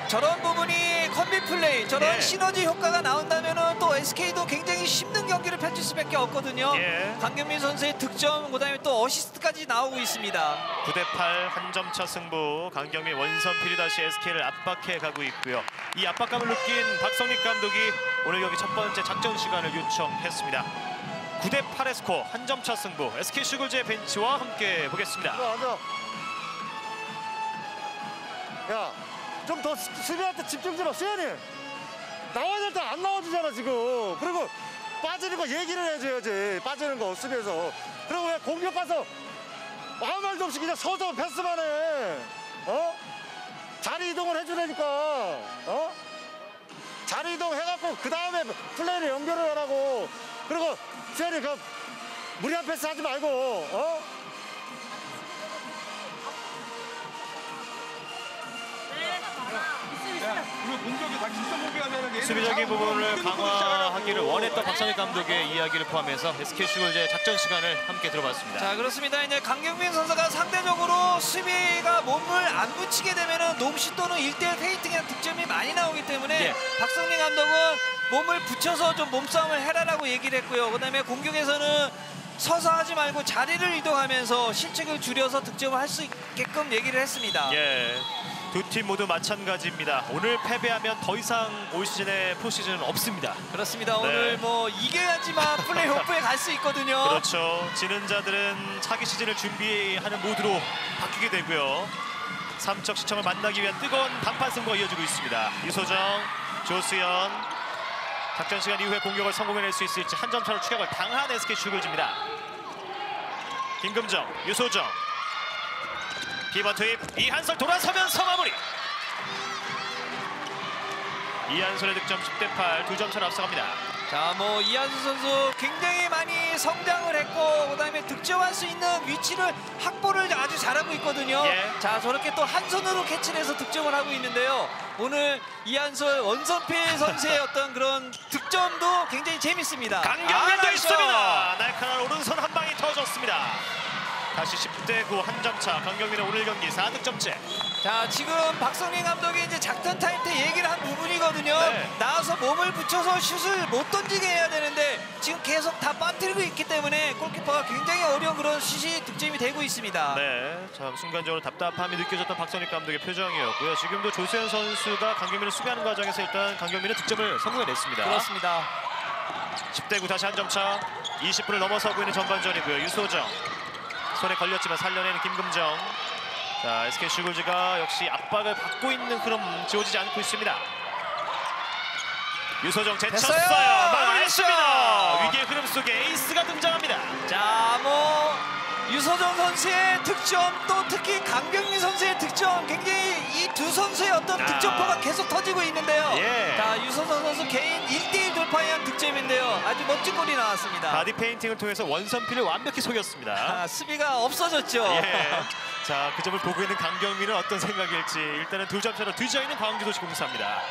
저런 부분이 콤비 플레이, 저런 예. 시너지 효과가 나온다면은 또 SK도 굉장히 힘든 경기를 펼칠 수밖에 없거든요. 예. 강경민 선수의 득점, 그다음에 또 어시스트까지 나오고 있습니다. 9대8 한 점 차 승부. 강경민 원선필이 다시 SK를 압박해 가고 있고요. 이 압박감을 느낀 박성립 감독이 오늘 경기 첫 번째 작전 시간을 요청했습니다. 9대8의 스코어, 한 점 차 승부. SK 슈글즈의 벤치와 함께 보겠습니다. 앉아. 야, 좀 더 수비한테 집중 좀 해. 수현이 나와야 될 때 안 나와주잖아 지금. 그리고 빠지는 거 얘기를 해줘야지. 빠지는 거 수비에서. 그리고 왜 공격 가서 아무 말도 없이 그냥 서서 패스만 해. 어? 자리 이동을 해주라니까. 어? 자리 이동 해갖고 그 다음에 플레이를 연결을 하라고. 그리고 수현이 그 무리한 패스 하지 말고. 어? 수비적인 부분을 강화하기를 원했던 박성익 감독의 이야기를 포함해서 SK 슈글즈의 작전 시간을 함께 들어봤습니다. 자, 그렇습니다. 이제 강경민 선수가 상대적으로 수비가 몸을 안 붙이게 되면은 놈슛 또는 1대1 페인팅이나 득점이 많이 나오기 때문에 예. 박성민 감독은 몸을 붙여서 좀 몸싸움을 해라라고 얘기를 했고요. 그다음에 공격에서는 서서 하지 말고 자리를 이동하면서 실책을 줄여서 득점을 할 수 있게끔 얘기를 했습니다. 예. 두 팀 모두 마찬가지입니다. 오늘 패배하면 더 이상 올 시즌의 포시즌은 없습니다. 그렇습니다. 네. 오늘 뭐 이겨야지만 플레이오프에 갈 수 있거든요. 그렇죠. 지는 자들은 차기 시즌을 준비하는 모드로 바뀌게 되고요. 삼척 시청을 만나기 위한 뜨거운 단판 승부가 이어지고 있습니다. 유소정, 조수연 작전 시간 이후에 공격을 성공해낼 수 있을지 한 점 차로 추격을 당한 SK 슈글즈입니다. 김금정, 유소정 비번 투입, 이한솔 돌아서면서 마무리. 이한솔의 득점 10대8 2점 차로 앞서갑니다. 자, 뭐 이한수 선수 굉장히 많이 성장을 했고 그다음에 득점할 수 있는 위치를 확보를 아주 잘하고 있거든요. 예. 자, 저렇게 또 한 손으로 캐치를 해서 득점을 하고 있는데요. 오늘 이한솔 원선필 선수의 어떤 그런 득점도 굉장히 재밌습니다. 강경민도 나이스. 있습니다. 날카로운 오른손 한 방이 터졌습니다. 다시 10대9 한 점 차. 강경민의 오늘 경기 4득점째. 자, 지금 박성민 감독이 이제 작전 타임 때 얘기를 한 부분이거든요. 네. 나와서 몸을 붙여서 슛을 못 던지게 해야 되는데 지금 계속 다 빠뜨리고 있기 때문에 골키퍼가 굉장히 어려운 그런 슛이 득점이 되고 있습니다. 네, 참 순간적으로 답답함이 느껴졌던 박성립 감독의 표정이었고요. 지금도 조수현 선수가 강경민을 수비하는 과정에서 일단 강경민은 득점을 성공해냈습니다. 그렇습니다. 10대9 다시 한 점 차. 20분을 넘어서고 있는 전반전이고요. 유소정 손에 걸렸지만 살려내는 김금정. 자, SK 슈글즈가 역시 압박을 받고 있는 흐름 지워지지 않고 있습니다. 유소정 제쳤어요. 됐어요. 마무리했습니다. 나이스. 위기의 흐름 속에 에이스가 등장합니다. 자, 뭐 유서정 선수의 득점 또 특히 강경민 선수의 득점 굉장히 이 두 선수의 어떤 득점포가 계속 터지고 있는데요. 예. 자, 유서정 선수 개인 1대1 돌파에 한 득점인데요. 아주 멋진 골이 나왔습니다. 바디 페인팅을 통해서 원선필을 완벽히 속였습니다. 아, 수비가 없어졌죠. 예. 자, 그 점을 보고 있는 강경민은 어떤 생각일지. 일단은 2점 차로 뒤져있는 광주도시공사입니다.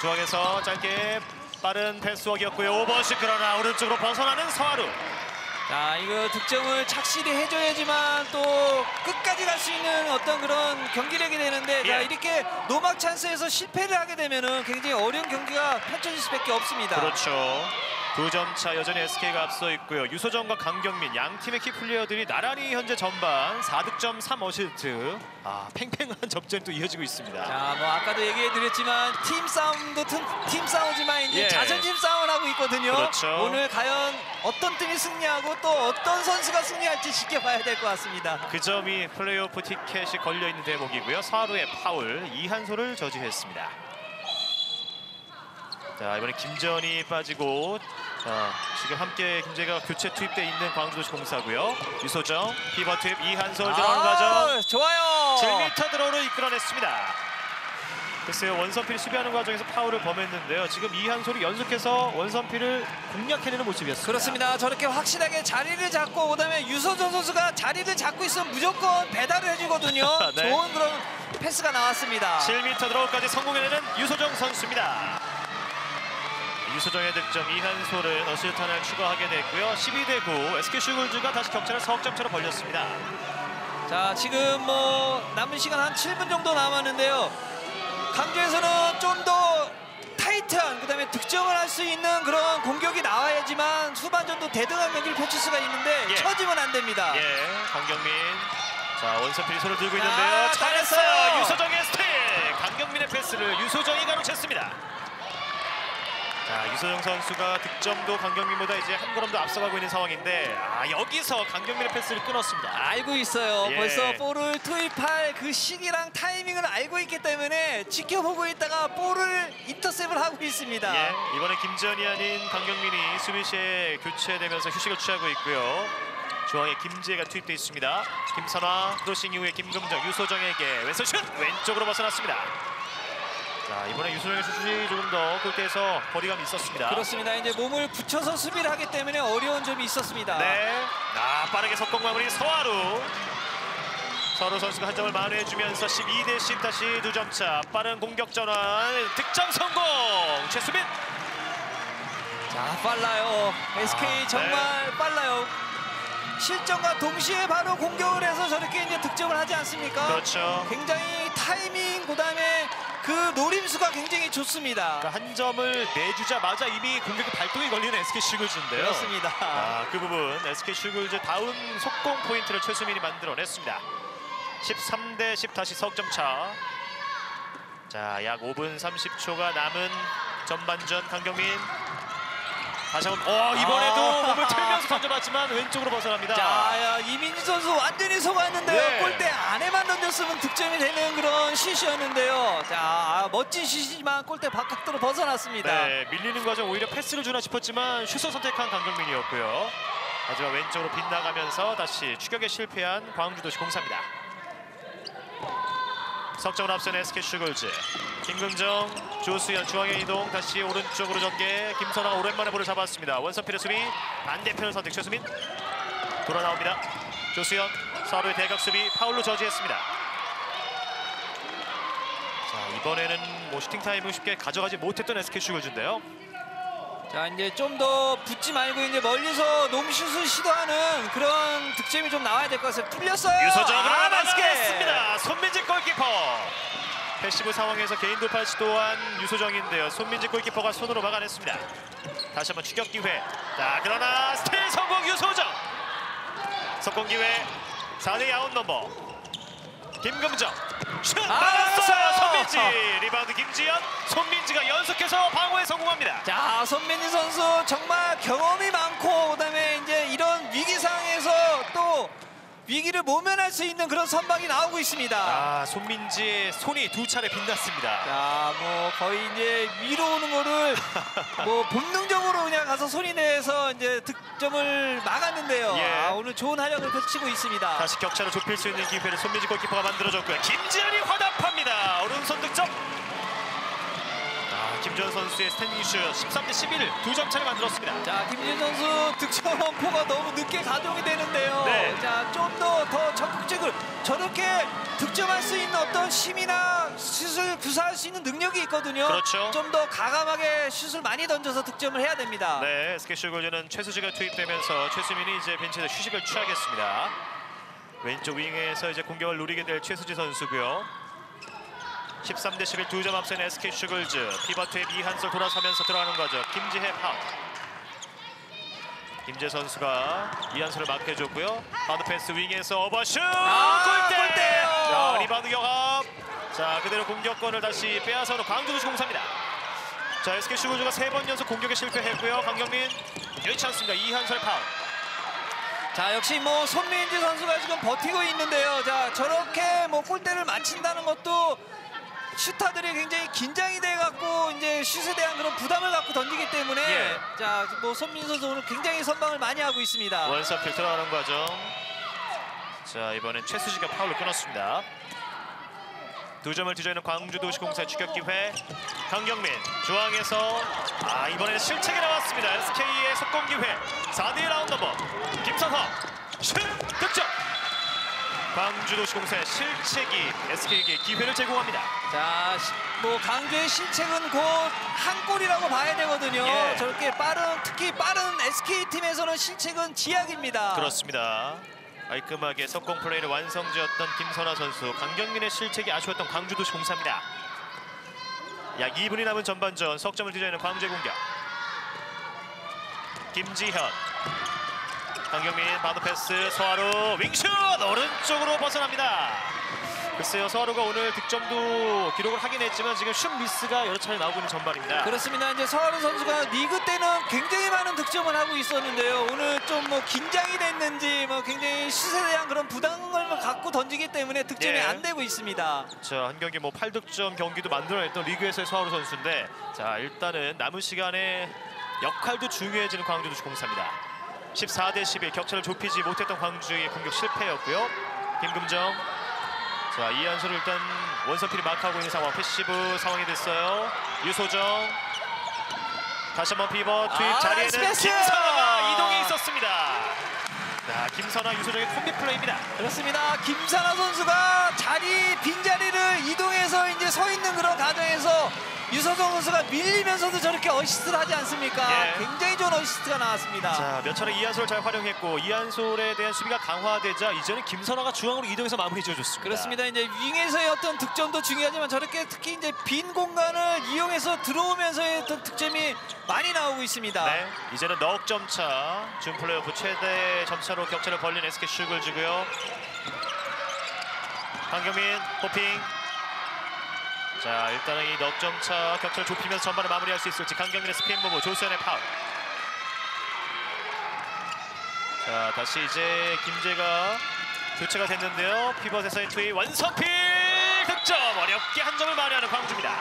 중앙에서 짧게 빠른 패스워크였고요. 오버슛 그러나 오른쪽으로 벗어나는 서하루. 자, 이거 득점을 착실히 해줘야지만 또 끝까지 갈 수 있는 어떤 그런 경기력이 되는데 자, 예. 이렇게 노막 찬스에서 실패를 하게 되면은 굉장히 어려운 경기가 펼쳐질 수밖에 없습니다. 그렇죠. 2점 차 여전히 SK가 앞서 있고요. 유소정과 강경민 양 팀의 키플레이어들이 나란히 현재 전반 4득점 3어시스트. 팽팽한 접전이 또 이어지고 있습니다. 자, 뭐 아까도 얘기해드렸지만 팀 싸움도 팀 싸움이지만 이제 예. 자존심 싸움을 하고 있거든요. 그렇죠. 오늘 과연 어떤 팀이 승리하고 또 어떤 선수가 승리할지 지켜봐야 될 것 같습니다. 그 점이 플레이오프 티켓이 걸려있는 대목이고요. 서하루의 파울, 이한솔을 저지했습니다. 자, 이번에 김전이 빠지고 지금 함께 김재가 교체 투입돼 있는 광주도시공사고요. 유소정, 피버 투입, 이한솔 들어오는 과정. 좋아요. 7m 드로우로 이끌어냈습니다. 글쎄요, 원선필이 수비하는 과정에서 파울을 범했는데요. 지금 이한솔이 연속해서 원선필을 공략해내는 모습이었습니다. 그렇습니다. 저렇게 확실하게 자리를 잡고 그다음에 유서정 선수가 자리를 잡고 있으면 무조건 배달을 해주거든요. 네. 좋은 그런 패스가 나왔습니다. 7m 드로우까지 성공해내는 유소정 선수입니다. 유소정의 득점, 이한솔은 어시스트 하나를 추가하게 됐고요. 12대9 SK 슈글즈가 다시 격차를 석 점차로 벌렸습니다. 자, 지금 뭐 남은 시간 한 7분 정도 남았는데요. 강주에서는 좀 더 타이트한 그다음에 득점을 할 수 있는 그런 공격이 나와야지만 후반전도 대등한 경기를 펼칠 수가 있는데 예. 처지면 안 됩니다. 예, 강경민. 자, 원선필이 손을 들고 있는데요. 잘했어요. 잘했어요. 유소정의 스틸. 강경민의 패스를 유소정이 가로챘습니다. 자, 유소정 선수가 득점도 강경민보다 이제 한 걸음 더 앞서가고 있는 상황인데 여기서 강경민의 패스를 끊었습니다. 알고 있어요. 예. 벌써 볼을 투입할 그 시기랑 타이밍을 알고 있기 때문에 지켜보고 있다가 볼을 인터셉을 하고 있습니다. 예, 이번에 김지현이 아닌 강경민이 수비 시에 교체되면서 휴식을 취하고 있고요. 중앙에 김지혜가 투입되어 있습니다. 김선화 크로싱 이후에 김금정, 유소정에게 왼손 슛! 왼쪽으로 벗어났습니다. 자, 이번에 유소정의 슛이 조금 더 골대에서 거리감이 있었습니다. 그렇습니다. 이제 몸을 붙여서 수비를 하기 때문에 어려운 점이 있었습니다. 네, 빠르게 석공 마무리 서하루. 서하루 선수가 한 점을 만회해주면서 12대10 다시 2점 차. 빠른 공격 전환, 득점 성공! 최수빈! 자, 빨라요. SK 정말 빨라요. 실점과 동시에 바로 공격을 해서 저렇게 이제 득점을 하지 않습니까? 그렇죠. 굉장히 타이밍 그다음에 그 노림수가 굉장히 좋습니다. 그러니까 한 점을 내주자마자 이미 공격의 발동이 걸리는 SK 슈글즈인데요. 그렇습니다. 그 부분 SK 슈글즈 다운 속공 포인트를 최수민이 만들어냈습니다. 13대10 다시 석점 차. 자, 약 5분 30초가 남은 전반전. 강경민 다시 한번 이번에도 몸을 틀면서 던져봤지만 왼쪽으로 벗어납니다. 자, 이민지 선수 완전히 속았는데요. 네. 골대 안에만 던졌으면 득점이 되는 그런 슛이었는데요. 자, 멋진 슛이지만 골대 바깥으로 벗어났습니다. 네, 밀리는 과정 오히려 패스를 주나 싶었지만 슛을 선택한 강경민이었고요. 하지만 왼쪽으로 빗나가면서 다시 추격에 실패한 광주도시공사입니다. 석점을 앞선 SK 슈글즈. 김금정, 조수현 중앙에 이동. 다시 오른쪽으로 전개. 김선아 오랜만에 볼을 잡았습니다. 원서필의 수비. 반대편을 선택. 최수민 돌아 나옵니다. 조수현 서로의 대각 수비 파울로 저지했습니다. 자, 이번에는 뭐 슈팅 타임을 쉽게 가져가지 못했던 SK 슈글즈인데요. 자, 이제 좀 더 붙지 말고 이제 멀리서 롱슛을 시도하는 그런 득점이 좀 나와야 될 것 같아요. 뚫렸어요. 유소정으로 맞게 막아냈습니다. 손민지 골키퍼. 패시브 상황에서 개인 돌파를 시도한 유소정인데요. 손민지 골키퍼가 손으로 막아냈습니다. 다시 한번 추격 기회. 자, 그러나 스틸 성공 유소정. 석공 기회. 4대 아웃 넘버. 김금정. 슛 막았어요. 손민지. 리바운드 김지현. 손민지가 연속해서 방어에 성공합니다. 자, 손민지 선수 정말 경험이 많고 그다음에 이제 이런 위기 상황에서 또 위기를 모면할 수 있는 그런 선방이 나오고 있습니다. 손민지의 손이 두 차례 빛났습니다. 자, 뭐 거의 이제 위로 오는 거를 뭐 본능적으로 그냥 가서 손이 내서 이제 득점을 막았는데요. 예. 오늘 좋은 활약을 펼치고 있습니다. 다시 격차를 좁힐 수 있는 기회를 손민지 골키퍼가 만들어줬고요. 김지현이 화답합니다. 오른손 득점. 김지현 선수의 스탠딩 슛 13대11 2점 차를 만들었습니다. 자, 김지현 선수 득점포가 너무 늦게 가동이 되는데요. 네. 자, 좀 더 적극적으로 저렇게 득점할 수 있는 어떤 힘이나 슛을 구사할 수 있는 능력이 있거든요. 그렇죠. 좀 더 가감하게 슛을 많이 던져서 득점을 해야 됩니다. 네, SK 슈글즈는 최수지가 투입되면서 최수민이 이제 벤치에서 휴식을 취하겠습니다. 왼쪽 윙에서 이제 공격을 누리게 될 최수지 선수고요. 13대11 2점 앞선 SK 슈글즈. 피버트의 이한솔 돌아서면서 들어가는 거죠. 김지혜 파울. 김지혜 선수가 이한솔을 막혀줬고요. 바운드 패스 윙에서 오버슛. 골대예요. 자, 리바운드 경합. 자, 그대로 공격권을 다시 빼앗아오는 광주도시공사입니다. 자, SK 슈글즈가 3번 연속 공격에 실패했고요. 강경민 여의치 않습니다. 이한솔 파울. 자, 역시 뭐 손민지 선수가 지금 버티고 있는데요. 자, 저렇게 뭐 골대를 맞힌다는 것도 슈터들이 굉장히 긴장이 돼갖고 이제 슛에 대한 그런 부담을 갖고 던지기 때문에 예. 자, 뭐 손민지 선수 오늘 굉장히 선방을 많이 하고 있습니다. 원서필 들어가는 과정. 자, 이번엔 최수지가 파울을 끊었습니다. 2점을 뒤져있는 광주도시공사의 추격 기회. 강경민 중앙에서 이번에는 실책이 나왔습니다. SK의 속공 기회. 4대1 라운드 넘버. 김선화 슛 득점. 광주도시공사의 실책이 SK에게 기회를 제공합니다. 자, 뭐 강주의 실책은 곧 한 골이라고 봐야 되거든요. 예. 저렇게 특히 빠른 SK팀에서는 실책은 지약입니다. 그렇습니다. 깔끔하게 석공 플레이를 완성지었던 김선화 선수. 강경민의 실책이 아쉬웠던 광주도시공사입니다. 약 2분이 남은 전반전. 석점을 뒤져있는 광주의 공격. 김지현. 강경민 바운드 패스. 서하루 윙슛 오른쪽으로 벗어납니다. 글쎄요, 서하루가 오늘 득점도 기록을 하긴 했지만 지금 슛 미스가 여러 차례 나오고 있는 전반입니다. 그렇습니다. 이제 서하루 선수가 리그 때는 굉장히 많은 득점을 하고 있었는데요. 오늘 좀 뭐 긴장이 됐는지 뭐 굉장히 슛에 대한 그런 부담감을 갖고 던지기 때문에 득점이 예. 안 되고 있습니다. 자, 한 경기 뭐 8득점 경기도 만들어냈던 리그에서의 서하루 선수인데, 자, 일단은 남은 시간에 역할도 중요해지는 광주도시공사입니다. 14대11 격차를 좁히지 못했던 광주의 공격 실패였고요. 김금정. 자, 이한솔을 일단 원서필이 마크하고 있는 상황. 패시브 상황이 됐어요. 유소정. 다시 한번 피벗 투입 자리에는 스페이스! 김선아가 이동해 있었습니다. 자, 김선아, 유소정의 콤비 플레이입니다. 그렇습니다. 김선아 선수가 빈자리를 이동해서 이제 서 있는 그런 과정에서 유서정 선수가 밀리면서도 저렇게 어시스트를 하지 않습니까? 예. 굉장히 좋은 어시스트가 나왔습니다. 자, 몇 차례 이한솔을 잘 활용했고 이한솔에 대한 수비가 강화되자 이제는 김선아가 중앙으로 이동해서 마무리 지어줬습니다. 그렇습니다. 이제 윙에서의 어떤 득점도 중요하지만 저렇게 특히 이제 빈 공간을 이용해서 들어오면서의 어떤 득점이 많이 나오고 있습니다. 네, 이제는 넉 점 차. 준 플레이오프 최대 점차로 격차를 벌린 SK 슈글즈고요. 강경민 호핑. 자, 일단은 이 넉 점 차 격차를 좁히면서 전반을 마무리할 수 있을지. 강경민의 스피인 무브, 조수현의 파울. 자, 다시 이제 김재가 교체가 됐는데요. 피벗에서의 투입, 원서필 득점! 어렵게 한 점을 만회하는 광주입니다.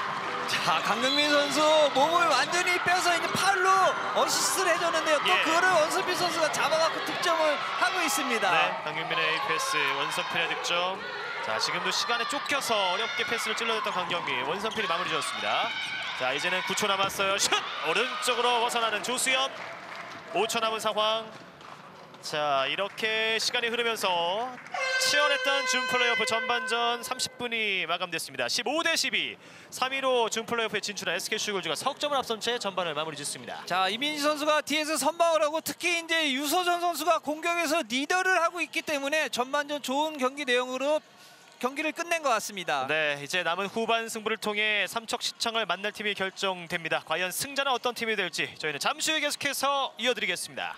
자, 강경민 선수 몸을 완전히 빼서 이제 팔로 어시스트를 해줬는데요. 또 예. 그거를 원서필 선수가 잡아갖고 득점을 하고 있습니다. 네, 강경민의 A 패스, 원서필의 득점. 자, 지금도 시간에 쫓겨서 어렵게 패스를 찔러냈던 강경민. 원서필이 마무리 지었습니다. 자, 이제는 9초 남았어요. 슛! 오른쪽으로 벗어나는 조수현. 5초 남은 상황. 자, 이렇게 시간이 흐르면서 치열했던 준 플레이오프 전반전 30분이 마감됐습니다. 15대 12. 3위로 준 플레이오프에 진출한 SK 슈글즈가 석점을 앞선 채 전반을 마무리 짓습니다. 자, 이민지 선수가 뒤에서 선방을 하고 특히 이제 유서정 선수가 공격에서 리더를 하고 있기 때문에 전반전 좋은 경기 내용으로 경기를 끝낸 것 같습니다. 네, 이제 남은 후반 승부를 통해 삼척 시청을 만날 팀이 결정됩니다. 과연 승자는 어떤 팀이 될지 저희는 잠시 후에 계속해서 이어드리겠습니다.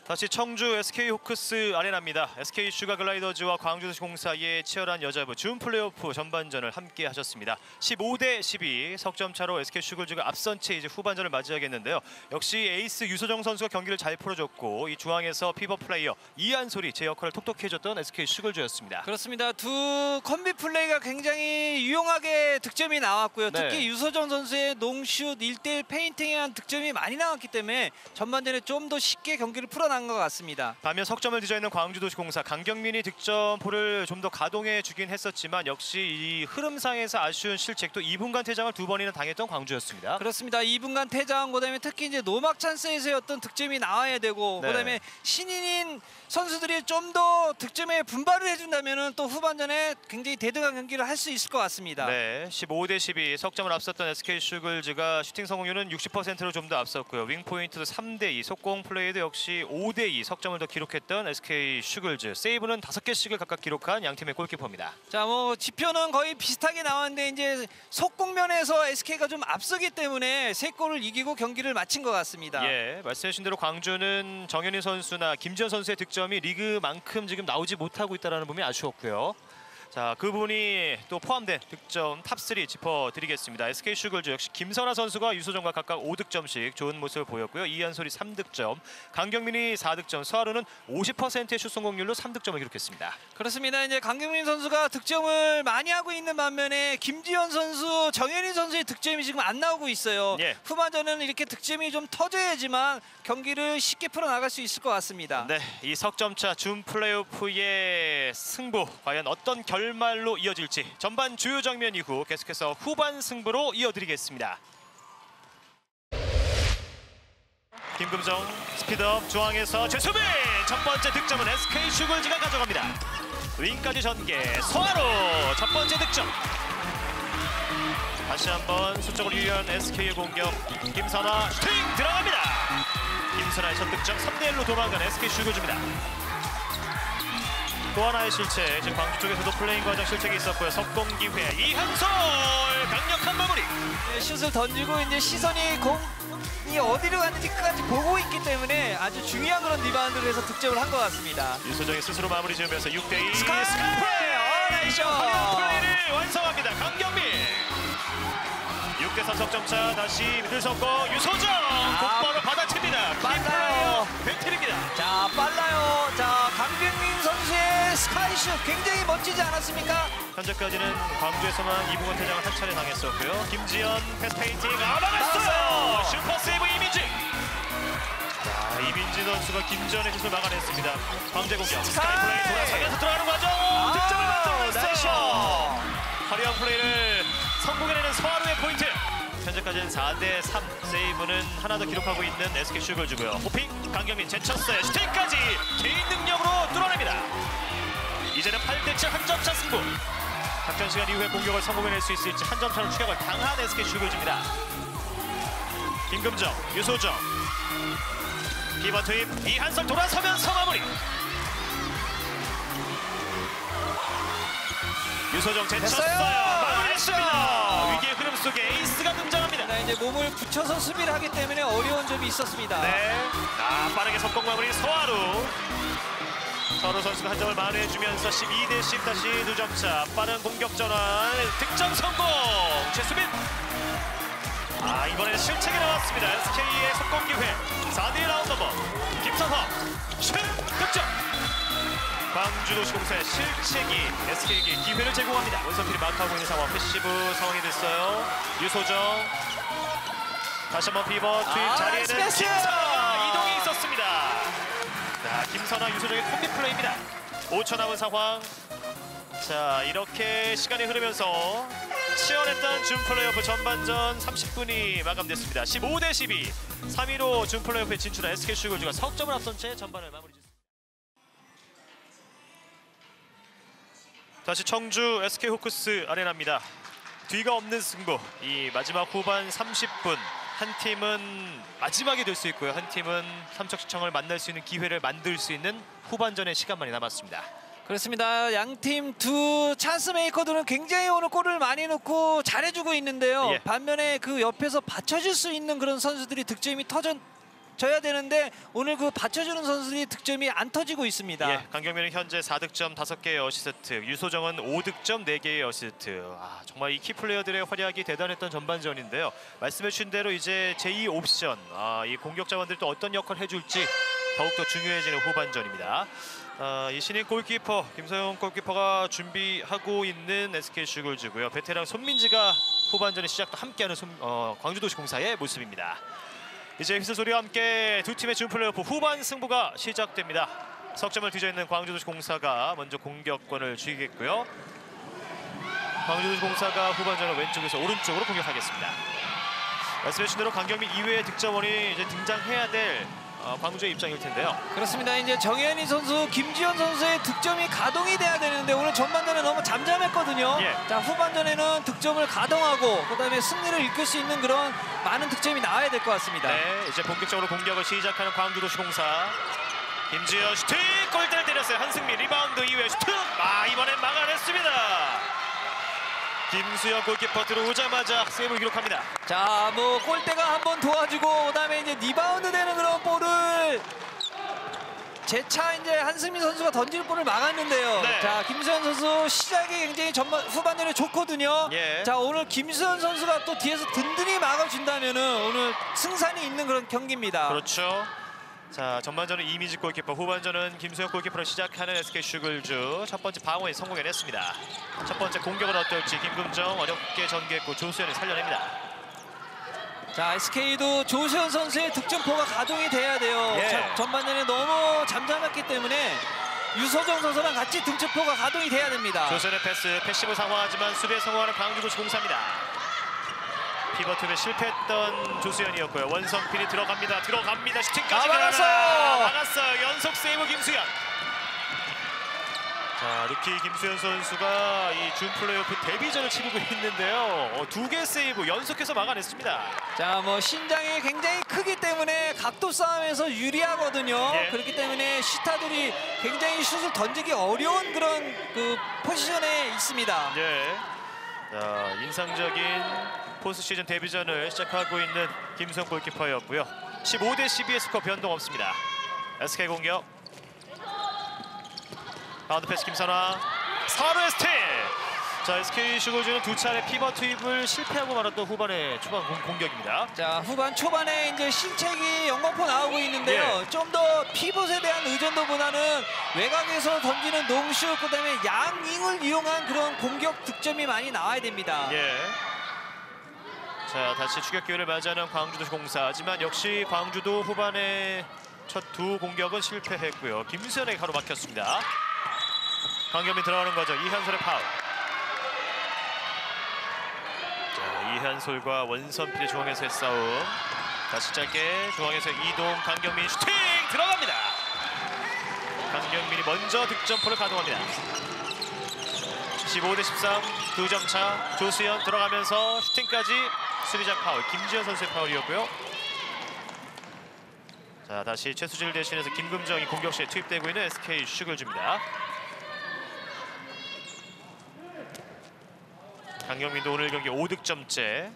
다시 청주 SK 호크스 아레나입니다. SK 슈가글라이더즈와 광주도시공사의 치열한 여자부 준 플레이오프 전반전을 함께 하셨습니다. 15대 12 석점 차로 SK 슈글즈가 앞선 채 이제 후반전을 맞이하겠는데요. 역시 에이스 유소정 선수가 경기를 잘 풀어줬고 이 중앙에서 피벗 플레이어 이한솔이 제 역할을 톡톡히 해줬던 SK 슈글즈였습니다. 그렇습니다. 두 컴비 플레이가 굉장히 유용하게 득점이 나왔고요. 네. 특히 유서정 선수의 농슛 1대1 페인팅에 한 득점이 많이 나왔기 때문에 전반전에 좀 더 쉽게 경기를 풀어난 것 같습니다. 반면 석점을 뒤져있는 광주도시공사 강경민이 득점포를 좀 더 가동해 주긴 했었지만 역시 이 흐름상에서 아쉬운 실책도 2분간 퇴장을 2번이나 당했던 광주였습니다. 그렇습니다. 2분간 퇴장, 그다음에 특히 이제 노막 찬스에서의 어떤 득점이 나와야 되고, 네. 그다음에 신인인 선수들이 좀 더 득점에 분발을 해준다면은 또 후반전에 굉장히 대등한 경기를 할 수 있을 것 같습니다. 네, 15대 12 석점을 앞섰던 SK 슈글즈가 슈팅 성공률은 60%로 좀 더 앞섰고요. 윙 포인트도 3대 2, 속공 플레이도 역시 5대 2 석점을 더 기록했던 SK 슈글즈. 세이브는 5개씩을 각각 기록한 양 팀의 골키퍼입니다. 자, 뭐 지표는 거의 비슷하게 나왔는데 이제 속공면에서 SK가 좀 앞서기 때문에 3골을 이기고 경기를 마친 것 같습니다. 예, 말씀해주신 대로 광주는 정현희 선수나 김지현 선수의 득점이 리그만큼 지금 나오지 못하고 있다는 부분이 아쉬웠고요. 자, 그 부분이 또 포함된 득점 탑3 짚어드리겠습니다. SK 슈글즈 역시 김선아 선수가 유소정과 각각 5득점씩 좋은 모습을 보였고요. 이한솔이 3득점, 강경민이 4득점, 서하루는 50%의 슛 성공률로 3득점을 기록했습니다. 그렇습니다. 이제 강경민 선수가 득점을 많이 하고 있는 반면에 김지현 선수, 정현희 선수의 득점이 지금 안 나오고 있어요. 예. 후반전에는 이렇게 득점이 좀 터져야지만 경기를 쉽게 풀어나갈 수 있을 것 같습니다. 네, 이 석점차 준 플레이오프의 승부 과연 어떤 결말로 이어질지 전반 주요 장면 이후 계속해서 후반 승부로 이어드리겠습니다. 김금정 스피드업 중앙에서 최수빈 첫 번째 득점은 SK 슈글즈가 가져갑니다. 윙까지 전개 서하루 첫 번째 득점. 다시 한번 수적으로 유리한 SK의 공격. 김선아 슈팅 들어갑니다. 김선아의 첫 득점 3대1로 도망간 SK 슈글즈입니다. 또 하나의 실책, 지금 광주 쪽에서도 플레잉 과정 실책이 있었고요. 석공 기회 이한솔 강력한 마무리. 네, 슛을 던지고 이제 시선이 공이 어디로 가는지 끝까지 보고 있기 때문에 아주 중요한 그런 리바운드를 해서 득점을 한 것 같습니다. 유소정이 스스로 마무리 지으면서 6대2 스카이 스카이 화려한 플레이를 완성합니다. 강경민 6대3 석점차 다시 미들 섞고 유소정 곧바로 받아칩니다. 맞아요. 벤틀입니다. 자, 빨라요. 자, 강병민 선수의 스카이슛 굉장히 멋지지 않았습니까? 현재까지는 광주에서만 2부권 퇴장을 한 차례 당했었고요. 김지현 패스 페인팅 막았어요. 막았어요. 슈퍼 세이브 이민진. 자, 이민진 선수가 김지현의 슛을 막아냈습니다. 광주의 공격. 스카이 플레이 돌아서면서 들어가는 과정. 득점을 만들어냈어요. 화려한 플레이를 성공해내는 서하루의 포인트. 현재까지는 4대3 세이브는 하나 더 기록하고 있는 SK 슈글주고요. 호핑 강경민 제쳤어요. 슈팅까지 개인 능력으로 뚫어냅니다. 이제는 8대7 한 점 차 승부. 작전 시간 이후에 공격을 성공해낼 수 있을지 한 점 차로 추격을 당한 SK 슈글주입니다. 김금정, 유소정, 피버 투입 이한솔 돌아서면서 마무리. 유소정 제쳤어요. 마무리했습니다. 위기의 흐름 속에 에이스가 등장합니다. 자, 이제 몸을 붙여서 수비를 하기 때문에 어려운 점이 있었습니다. 네, 빠르게 속공 마무리 서하루. 서하루 선수가 한 점을 만회해주면서 12대10 다시 2점 차. 빠른 공격 전환, 득점 성공. 최수빈. 이번에는 실책이 나왔습니다. SK의 속공 기회. 4대1 라운드 넘버. 김선화. 슛! 득점. 광주도시공사의 실책이 SK에게 기회를 제공합니다. 원선필이 마크하고 있는 상황. 패시브 상황이 됐어요. 유소정. 다시 한번 피버 투입 자리에는 스매시! 김선화 이동이 있었습니다. 자, 김선화 유소정의 콤비 플레이입니다. 5초 남은 상황. 자, 이렇게 시간이 흐르면서 치열했던 준 플레이오프 전반전 30분이 마감됐습니다. 15대12 3위로 준 플레이오프에 진출한 SK 슈글주가 석점을 앞선 채 전반을 마무리 짓습니다. 다시 청주 SK 호크스 아레나입니다. 뒤가 없는 승부. 이 마지막 후반 30분 한 팀은 마지막이 될 수 있고요. 한 팀은 삼척시청을 만날 수 있는 기회를 만들 수 있는 후반전의 시간만이 남았습니다. 그렇습니다. 양팀 두 찬스 메이커들은 굉장히 오늘 골을 많이 넣고 잘해주고 있는데요. 예. 반면에 그 옆에서 받쳐줄 수 있는 그런 선수들이 득점이 터져야 되는데 오늘 그 받쳐주는 선수들이 득점이 안 터지고 있습니다. 예, 강경민은 현재 4득점 5개의 어시스트, 유소정은 5득점 4개의 어시스트. 정말 이 키플레이어들의 활약이 대단했던 전반전인데요. 말씀해주신 대로 이제 제2 옵션, 이 공격 자원들이 또 어떤 역할을 해줄지 더욱더 중요해지는 후반전입니다. 이 신인 골키퍼 김서영 골키퍼가 준비하고 있는 SK 슈글주고요. 베테랑 손민지가 후반전의 시작도 함께하는 광주도시공사의 모습입니다. 이제 휘슬 소리와 함께 두 팀의 준 플레이오프 후반 승부가 시작됩니다. 석점을 뒤져있는 광주도시공사가 먼저 공격권을 쥐겠고요. 광주도시공사가 후반전을 왼쪽에서 오른쪽으로 공격하겠습니다. 말씀해주신 대로 강경민 이외의 득점원이 이제 등장해야 될 광주의 입장일 텐데요. 그렇습니다. 이제 정현희 선수, 김지현 선수의 득점이 가동이 돼야 되는데 오늘 전반전에 너무 잠잠했거든요. 예. 자, 후반전에는 득점을 가동하고 그다음에 승리를 이끌 수 있는 그런 많은 득점이 나와야 될 것 같습니다. 네, 이제 본격적으로 공격을 시작하는 광주도시공사. 김지현 슈팅! 골대를 때렸어요. 한승민 리바운드 이후에 슈팅! 이번엔 막아냈습니다. 김수영 골키퍼 들어오자마자 세이브를 기록합니다. 자, 뭐 골대가 한번 도와주고 그다음에 이제 리바운드 되는 그런 볼을 재차 이제 한승민 선수가 던질 볼을 막았는데요. 네. 자, 김수현 선수 시작이 굉장히 후반전에 좋거든요. 예. 자, 오늘 김수현 선수가 또 뒤에서 든든히 막아준다면은 오늘 승산이 있는 그런 경기입니다. 그렇죠. 자, 전반전은 이미지 골키퍼, 후반전은 김수영 골키퍼로 시작하는 SK 슈글주. 첫 번째 방어에 성공해냈습니다. 첫 번째 공격은 어떨지 김금정 어렵게 전개했고 조수현이 살려냅니다. 자, SK도 조수현 선수의 득점포가 가동이 돼야 돼요. 예. 자, 전반전에 너무 잠잠했기 때문에 유소정 선수랑 같이 득점포가 가동이 돼야 됩니다. 조수현의 패시브 상황하지만 수비에 성공하는 광주도시공사입니다. 피버투에 실패했던 조수현이었고요. 원성필이 들어갑니다. 슈팅까지 막았어요. 연속 세이브 김수현. 자, 루키 김수현 선수가 이 준 플레이오프 데뷔전을 치르고 있는데요. 2개 세이브 연속해서 막아냈습니다. 자, 뭐 신장이 굉장히 크기 때문에 각도 싸움에서 유리하거든요. 예. 그렇기 때문에 슈타들이 굉장히 슛을 던지기 어려운 그런 그 포지션에 있습니다. 예. 자, 인상적인 포스트 시즌 데뷔전을 시작하고 있는 김수영 골키퍼였고요. 15대12의 스코어 변동 없습니다. SK 공격. 바운드 패스 김선화. 서하루의 스틸. 자, SK 슈거즈는 두 차례 피벗 투입을 실패하고 말았던 후반의 초반 공격입니다. 자, 후반 초반에 이제 실책이 영광포 나오고 있는데요. 예. 좀 더 피벗에 대한 의존도보다는 외곽에서 던지는 농슛, 그다음에 양윙을 이용한 그런 공격 득점이 많이 나와야 됩니다. 예. 자, 다시 추격 기회를 맞이하는 광주도시공사. 하지만 역시 광주도 후반에 첫 두 공격은 실패했고요. 김수현에게 가로막혔습니다. 강경민 들어가는 거죠. 이한솔의 파울. 자, 이한솔과 원선필의 중앙에서의 싸움. 다시 짧게 중앙에서 이동, 강경민 슈팅 들어갑니다. 강경민이 먼저 득점포를 가동합니다. 15대13 2점 차. 조수현 들어가면서 슈팅까지. 수비자 파울, 김지현 선수의 파울이었고요. 자, 다시 최수질 대신해서 김금정이 공격시에 투입되고 있는 SK 슈글즈입니다. 강경민도 오늘 경기 5득점째.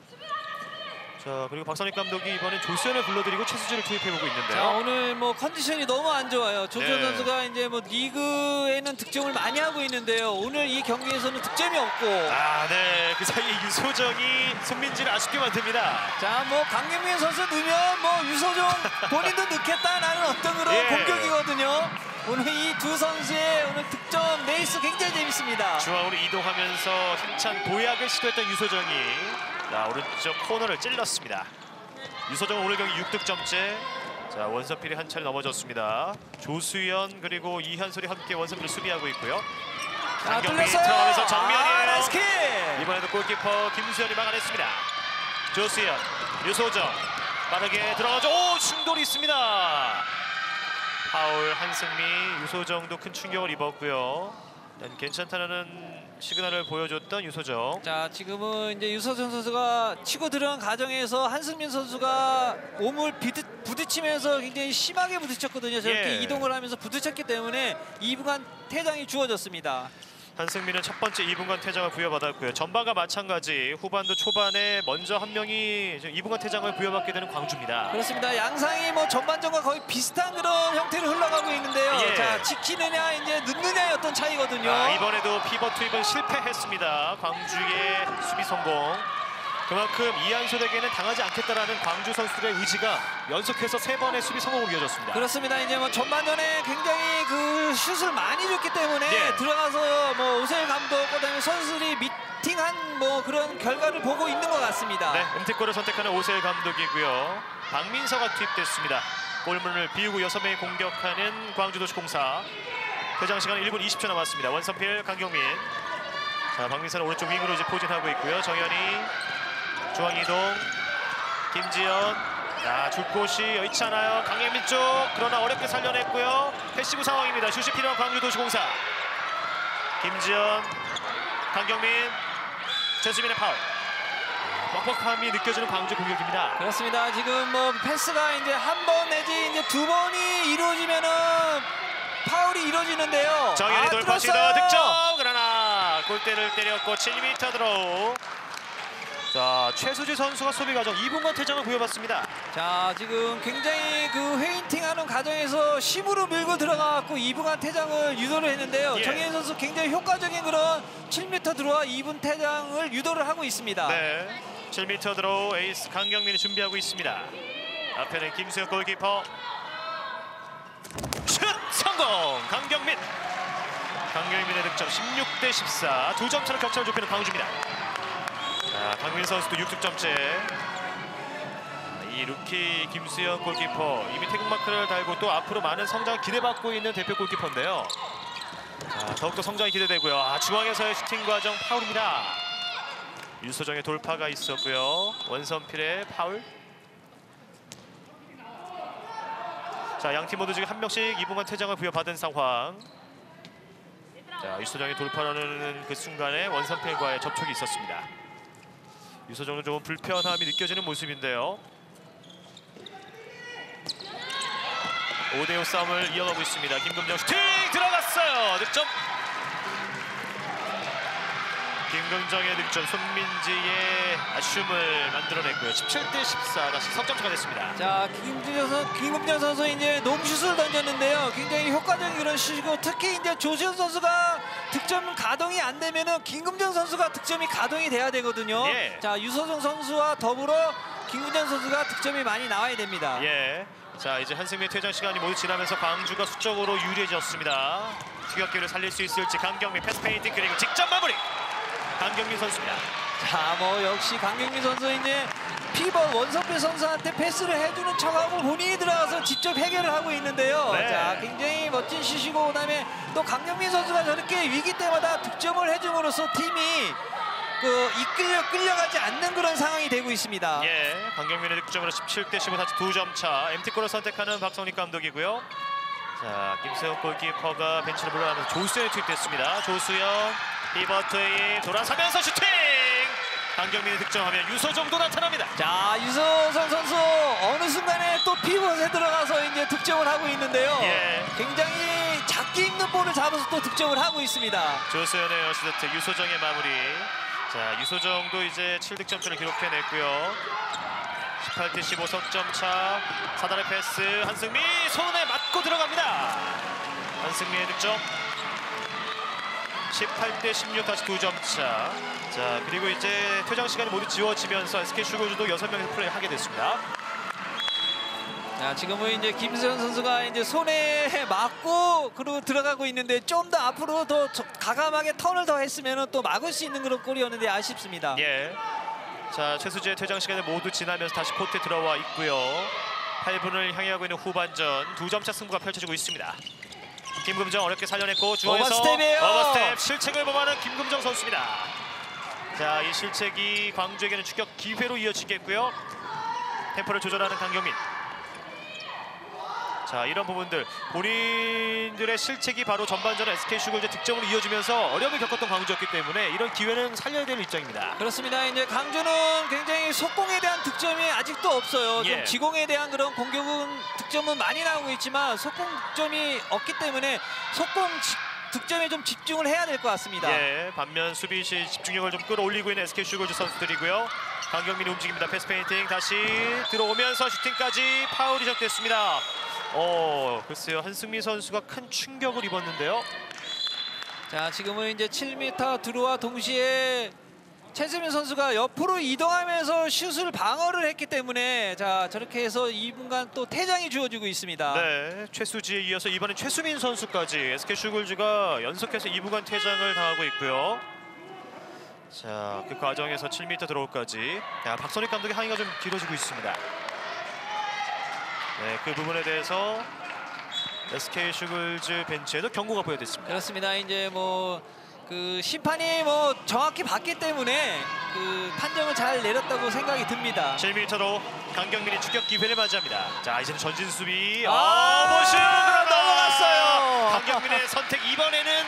자, 그리고 박선익 감독이 이번엔 조수현을 불러들이고 최수질을 투입해보고 있는데요. 자, 오늘 뭐 컨디션이 너무 안 좋아요. 조수현 네. 선수가 이제 뭐 리그에는 득점을 많이 하고 있는데요. 오늘 이 경기에서는 득점이 없고. 아, 네. 그 사이에 유소정이 손민지를 아쉽게 만듭니다. 자, 뭐 강경민 선수 넣으면 뭐 유소정 본인도 넣겠다라는 어떤 그런 예. 공격이거든요. 오늘 이 두 선수의 오늘 득점 레이스 굉장히 재밌습니다. 중앙으로 이동하면서 힘찬 도약을 시도했던 유소정이 자, 오른쪽 코너를 찔렀습니다. 유소정은 오늘 경기 6득점째. 자, 원선필이 한 차례 넘어졌습니다. 조수현 그리고 이한솔이 함께 원선필을 수비하고 있고요. 자, 강경민 뚫렸어요. 들어가면서 정면이에요. 나이스 킥! 이번에도 골키퍼 김수현이 막아냈습니다. 조수현, 유소정 빠르게 들어가죠. 오, 충돌이 있습니다. 파울 한승미, 유소정도 큰 충격을 입었고요. 괜찮다는 시그널을 보여줬던 유소정. 자, 지금은 이제 유소정 선수가 치고 들어간 과정에서 한승민 선수가 몸을 부딪히면서 굉장히 심하게 부딪혔거든요. 저렇게 예. 이동을 하면서 부딪혔기 때문에 2분간 퇴장이 주어졌습니다. 한승민은 첫 번째 2분간 퇴장을 부여받았고요. 전반과 마찬가지 후반도 초반에 먼저 한 명이 2분간 퇴장을 부여받게 되는 광주입니다. 그렇습니다. 양상이 뭐 전반전과 거의 비슷한 그런 형태로 흘러가고 있는데요. 예. 자, 지키느냐 이제 넣느냐의 어떤 차이거든요. 이번에도 피벗 투입은 실패했습니다. 광주의 수비 성공. 그만큼 이한솔에게는 당하지 않겠다라는 광주 선수들의 의지가 연속해서 3번의 수비 성공으로 이어졌습니다. 그렇습니다. 이제 뭐 전반전에 굉장히 그 슛을 많이 줬기 때문에 예. 들어가서 뭐 오세일 감독 그다음에 선수들이 미팅한 뭐 그런 결과를 보고 있는 것 같습니다. 네, MT골을 선택하는 오세일 감독이고요. 박민서가 투입됐습니다. 골문을 비우고 6명이 공격하는 광주도시공사. 퇴장 시간 1분 20초 남았습니다. 원선필, 강경민. 자, 박민서는 오른쪽 윙으로 이제 포진하고 있고요. 정현이 중앙 이동, 김지현. 자, 줄 곳이 여의치 않아요. 강경민 쪽, 그러나 어렵게 살려냈고요. 패시브 상황입니다. 슛이 필요한 광주도시공사. 김지현, 강경민, 최수민의 파울. 뻑뻑함이 느껴지는 광주 공격입니다. 그렇습니다. 지금 뭐 패스가 이제 한 번 내지 이제 2번이 이루어지면은 파울이 이루어지는데요. 정현이 돌파 시도 뚫었어요. 득점. 그러나 골대를 때렸고 7m 드로우. 자, 최수지 선수가 수비 과정 2분간 퇴장을 부여받습니다. 자, 지금 굉장히 그 페인팅하는 과정에서 심으로 밀고 들어가갖고 2분간 퇴장을 유도를 했는데요. 예. 정현 선수 굉장히 효과적인 그런 7m 들어와 2분 퇴장을 유도를 하고 있습니다. 네, 7m 드로우 에이스 강경민이 준비하고 있습니다. 앞에는 김수혁 골키퍼. 슛 성공! 강경민. 강경민의 득점 16대14. 2점 차로 격차를 좁히는 광주입니다. 자, 강민 선수도 6득점째. 이 루키 김수현 골키퍼 이미 태극마크를 달고 또 앞으로 많은 성장을 기대받고 있는 대표 골키퍼인데요. 자, 더욱더 성장이 기대되고요. 중앙에서의 슈팅 과정 파울입니다. 유소정의 돌파가 있었고요. 원선필의 파울. 자, 양팀 모두 지금 한 명씩 2분간 퇴장을 부여받은 상황. 자, 유소정이 돌파하는 그 순간에 원선필과의 접촉이 있었습니다. 유소정은 좀 불편함이 느껴지는 모습인데요. 5대5 싸움을 이어가고 있습니다. 김금정 슈팅 들어갔어요. 득점. 김금정의 득점, 손민지의 아쉬움을 만들어냈고요. 17대14 다시 석점차가 됐습니다. 자, 김금정 선수 이제 농슛을 던졌는데요. 굉장히 효과적인 그런 슛이고 특히 이제 조수현 선수가 득점 가동이 안 되면은 김금정 선수가 득점이 가동이 돼야 되거든요. 예. 자, 유서정 선수와 더불어 김금정 선수가 득점이 많이 나와야 됩니다. 예. 자, 이제 한승민 퇴장 시간이 모두 지나면서 광주가 수적으로 유리해졌습니다. 추격기를 살릴 수 있을지 강경민 패스 페인팅 그리고 직접 마무리. 강경민 선수입니다. 자, 뭐 역시 강경민 선수 이제 피벗 원석배 선수한테 패스를 해주는 척하고 본인이 들어가서 직접 해결을 하고 있는데요. 네. 자, 굉장히 멋진 슛이고 그다음에 또 강경민 선수가 저렇게 위기 때마다 득점을 해줌으로써 팀이 끌려가지 않는 그런 상황이 되고 있습니다. 예, 강경민의 득점으로 17대15 다시 2점 차. MT골을 선택하는 박성립 감독이고요. 자, 김세훈 골키퍼가 벤치를 물러나면서 조수현이 투입됐습니다. 조수현 리버트웨이 돌아서면서 슈팅! 강경민이 득점하면 유서정도 나타납니다. 자, 유서정 선수 어느 순간에 또 피벗에 들어가서 이제 득점을 하고 있는데요. 예. 굉장히 잡기 힘든 볼을 잡아서 또 득점을 하고 있습니다. 조수현의 어시스트, 유서정의 마무리. 자, 유서정도 이제 7득점차를 기록해냈고요. 18대15 석점 차. 사단의 패스, 한승민 손에 맞고 들어갑니다. 한승민의 득점. 18대16 다시 2점 차. 자, 그리고 이제 퇴장 시간이 모두 지워지면서 SK 슈거즈도 6명에서 플레이하게 됐습니다. 자, 지금은 이제 김수현 선수가 이제 손에 맞고 그리고 들어가고 있는데 좀 더 앞으로 더 과감하게 턴을 더 했으면 또 막을 수 있는 그런 골이었는데 아쉽습니다. 예. 자, 최수지의 퇴장 시간이 모두 지나면서 다시 코트에 들어와 있고요. 8분을 향해하고 있는 후반전 2점차 승부가 펼쳐지고 있습니다. 김금정 어렵게 살려냈고 중앙에서 오버스텝이에요. 오버스텝 실책을 범하는 김금정 선수입니다. 자, 이 실책이 광주에게는 추격 기회로 이어지겠고요. 템포를 조절하는 강경민. 자, 이런 부분들 본인들의 실책이 바로 전반전 SK 슈거즈 득점으로 이어지면서 어려움을 겪었던 광주였기 때문에 이런 기회는 살려야 되는 입장입니다. 그렇습니다. 이제 강주는 굉장히 속공에 대한 득점이 아직도 없어요. 예. 좀 지공에 대한 그런 공격은 득점은 많이 나오고 있지만 속공 득점이 없기 때문에 속공 득점에 좀 집중을 해야 될 것 같습니다. 예, 반면 수비 시 집중력을 좀 끌어올리고 있는 SK 슈거즈 선수들이고요. 강경민이 움직입니다. 패스 페인팅 다시 들어오면서 슈팅까지 파울이 적됐습니다. 글쎄요, 한승민 선수가 큰 충격을 입었는데요. 자, 지금은 이제 7m 들어와 동시에 최수민 선수가 옆으로 이동하면서 슛을 방어를 했기 때문에 자, 저렇게 해서 2분간 또 퇴장이 주어지고 있습니다. 네, 최수지에 이어서 이번엔 최수민 선수까지 SK 슈거즈가 연속해서 2분간 퇴장을 당하고 있고요. 자, 그 과정에서 7m 드로우까지. 야, 박선익 감독의 항의가 좀 길어지고 있습니다. 네, 그 부분에 대해서 SK 슈거즈 벤치에도 경고가 부여됐습니다. 그렇습니다. 이제 그 심판이 정확히 봤기 때문에 그 판정을 잘 내렸다고 생각이 듭니다. 7m로 강경민이 추격 기회를 맞이합니다. 자, 이제는 전진 수비. 보슈 넘어갔어요. 강경민의 선택 이번에는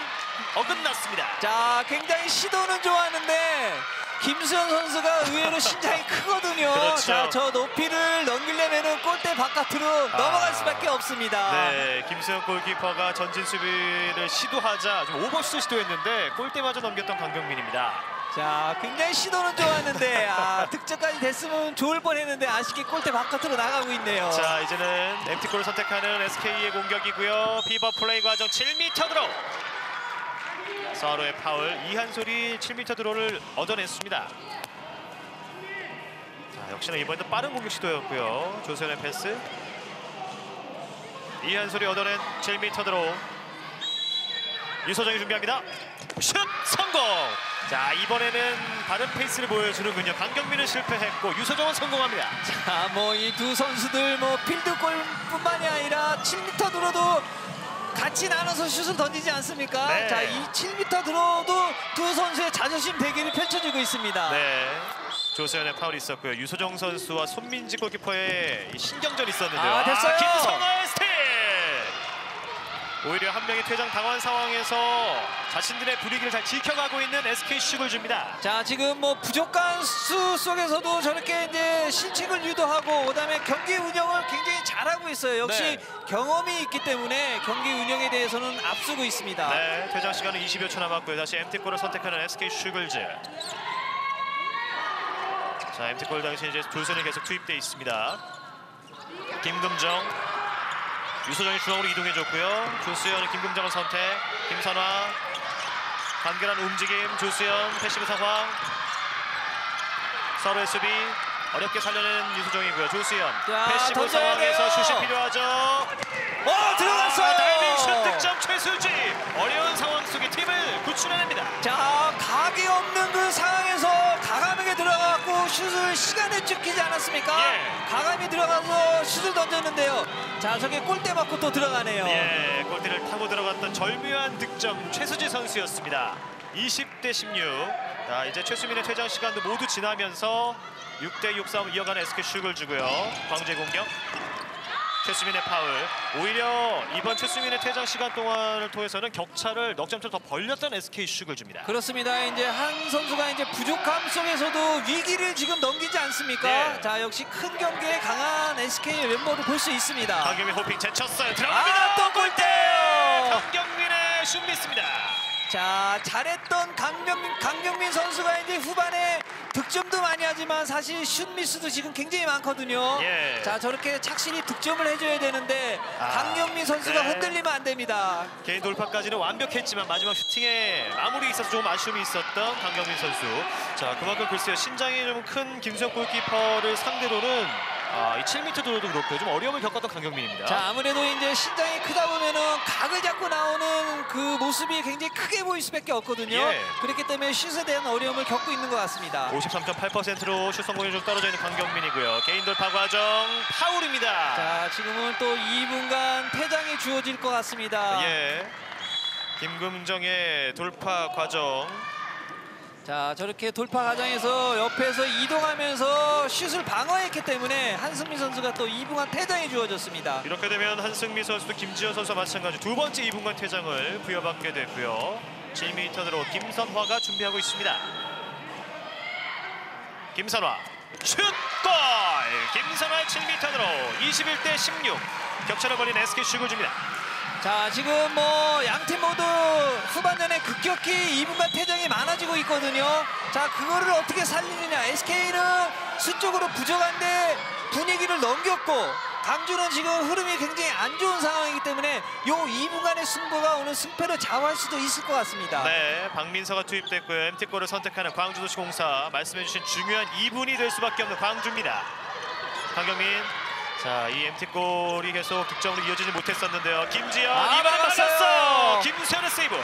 어긋났습니다. 자, 굉장히 시도는 좋았는데 김수현 선수가 의외로 신장이 크거든요. 그렇죠. 자, 저 높이를 넘기려면 골대 바깥으로 넘어갈 수밖에 없습니다. 네, 김수현 골키퍼가 전진 수비를 시도하자 좀 오버슛 시도했는데 골대마저 넘겼던 강경민입니다. 자, 굉장히 시도는 좋았는데 득점까지 됐으면 좋을 뻔했는데 아쉽게 골대 바깥으로 나가고 있네요. 자, 이제는 엠티골을 선택하는 SK의 공격이고요. 피버 플레이 과정 7m 드로우. 서로의 파울, 이한솔이 7m 드로우를 얻어냈습니다. 자, 역시나 이번에도 빠른 공격 시도였고요. 조세현의 패스. 이한솔이 얻어낸 7m 드로우. 유서정이 준비합니다. 슛 성공! 자, 이번에는 다른 페이스를 보여주는군요. 강경민은 실패했고 유서정은 성공합니다. 자, 이 두 선수들 필드골뿐만이 아니라 7m 드로도 같이 나눠서 슛을 던지지 않습니까? 네. 자, 이 7m 들어도 두 선수의 자존심 대결이 펼쳐지고 있습니다. 네, 조세현의 파울이 있었고요. 유소정 선수와 손민지 골키퍼의 신경전이 있었는데요. 됐어요. 김성아의 스틸! 오히려 한 명이 퇴장 당한 상황에서 자신들의 분위기를 잘 지켜가고 있는 SK 슈거즈입니다. 자, 지금 부족한 수 속에서도 저렇게 이제 실책을 유도하고 그다음에 경기 운영을 굉장히 잘하고 있어요. 역시 네. 경험이 있기 때문에 경기 운영에 대해서는 앞서고 있습니다. 네, 퇴장 시간은 20여 초 남았고요. 다시 MT골을 선택하는 SK 슈거즈. 자, MT골 당시 이제 조선이 계속 투입돼 있습니다. 김금정, 유소정이 중앙으로 이동해줬고요. 조수현은 김금정을 선택. 김선화 간결한 움직임, 조수현 패시브 상황. 서로의 수비 어렵게 살려낸 유수종이고요. 조수현 자, 패시브 던져야 상황에서 돼요. 슛이 필요하죠. 들어갔어요. 다이빙 슛 득점 최수지. 어려운 상황 속에 팀을 구출해냅니다. 자, 각이 없는 그 상황에서 과감하게 들어가고 슛을 시간에 쫓기지 않았습니까? 예. 과감히 들어가서 슛을 던졌는데요. 자, 저게 골대 맞고 또 들어가네요. 예, 골대를 타고 들어갔던 절묘한 득점 최수지 선수였습니다. 20대 16. 자, 이제 최수민의 퇴장 시간도 모두 지나면서 6대6 싸움 이어가는 SK 슈글 주고요. 광주의 공격. 최수민의 파울. 오히려 이번 최수민의 퇴장 시간 동안을 통해서는 격차를 넉 점차로 더 벌렸던 SK 슈글 줍니다. 그렇습니다. 이제 한 선수가 이제 부족함 속에서도 위기를 지금 넘기지 않습니까? 네. 자, 역시 큰 경기에 강한 SK의 멤버를 볼 수 있습니다. 강경민 호핑 제쳤어요. 들어갑니다. 또 골대예요. 강경민의 슛 미스입니다. 자, 잘했던 강경민 선수가 이제 후반에 득점도 많이 하지만 사실 슛 미스도 지금 굉장히 많거든요. 예. 자, 저렇게 착실히 득점을 해줘야 되는데 강경민 선수가 네. 흔들리면 안 됩니다. 개인 돌파까지는 완벽했지만 마지막 슈팅에 마무리에 있어서 조금 아쉬움이 있었던 강경민 선수. 자, 그만큼 글쎄요, 신장이 좀 큰 김수영 골키퍼를 상대로는 이 7m도도 그렇고요, 좀 어려움을 겪었던 강경민입니다. 자, 아무래도 이제 신장이 크다 보면은 각을 잡고 나오는 그 모습이 굉장히 크게 보일 수밖에 없거든요. 예. 그렇기 때문에 슛에 대한 어려움을 겪고 있는 것 같습니다. 53.8%로 슛 성공률이 좀 떨어져 있는 강경민이고요. 개인 돌파 과정 파울입니다. 자, 지금은 또 2분간 퇴장이 주어질 것 같습니다. 예. 김금정의 돌파 과정. 자, 저렇게 돌파 과정에서 옆에서 이동하면서 슛을 방어했기 때문에 한승민 선수가 또 2분간 퇴장이 주어졌습니다. 이렇게 되면 한승미 선수도 김지현 선수와 마찬가지 두 번째 2분간 퇴장을 부여받게 됐고요. 7m로 김선화가 준비하고 있습니다. 김선화 슛! 골! 김선화의 7m로 21대 16 격차를 벌인 SK 슈글 줍니다. 자, 지금 뭐 양 팀 모두 후반전에 급격히 2분간 퇴장이 많아지고 있거든요. 자, 그거를 어떻게 살리느냐. SK는 수적으로 부족한데 분위기를 넘겼고 광주는 지금 흐름이 굉장히 안 좋은 상황이기 때문에 요 2분간의 승부가 오늘 승패를 좌우할 수도 있을 것 같습니다. 네, 박민서가 투입됐고요. MT골을 선택하는 광주도시공사, 말씀해주신 중요한 2분이 될 수밖에 없는 광주입니다. 강경민, 자, 이 MT골이 계속 득점으로 이어지지 못했었는데요. 김지현 이번에 막았어요. 김수현의 세이브.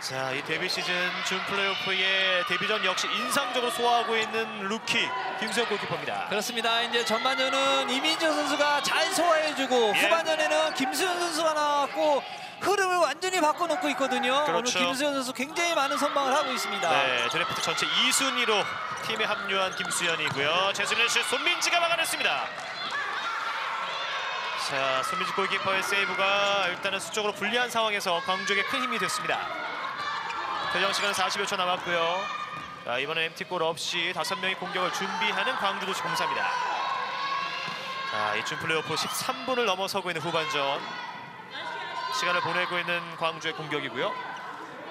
자, 이 데뷔 시즌 준 플레이오프의 데뷔전 역시 인상적으로 소화하고 있는 루키 김수현 골키퍼입니다. 그렇습니다. 이제 전반전은 이민정 선수가 잘 소화해주고 예. 후반전에는 김수현 선수가 나왔고 흐름을 완전히 바꿔놓고 있거든요. 그렇죠. 오늘 김수현 선수 굉장히 많은 선방을 하고 있습니다. 네, 드래프트 전체 2순위로 팀에 합류한 김수현이고요. 최수민의 슛 손민지가 막아냈습니다. 자, 손민지 골키퍼의 세이브가 일단은 수적으로 불리한 상황에서 광주에게 큰 힘이 됐습니다. 퇴장 시간 40여 초 남았고요. 자, 이번엔 MT골 없이 5명이 공격을 준비하는 광주도시공사입니다. 자, 이 준 플레이오프 13분을 넘어서고 있는 후반전 시간을 보내고 있는 광주의 공격이고요.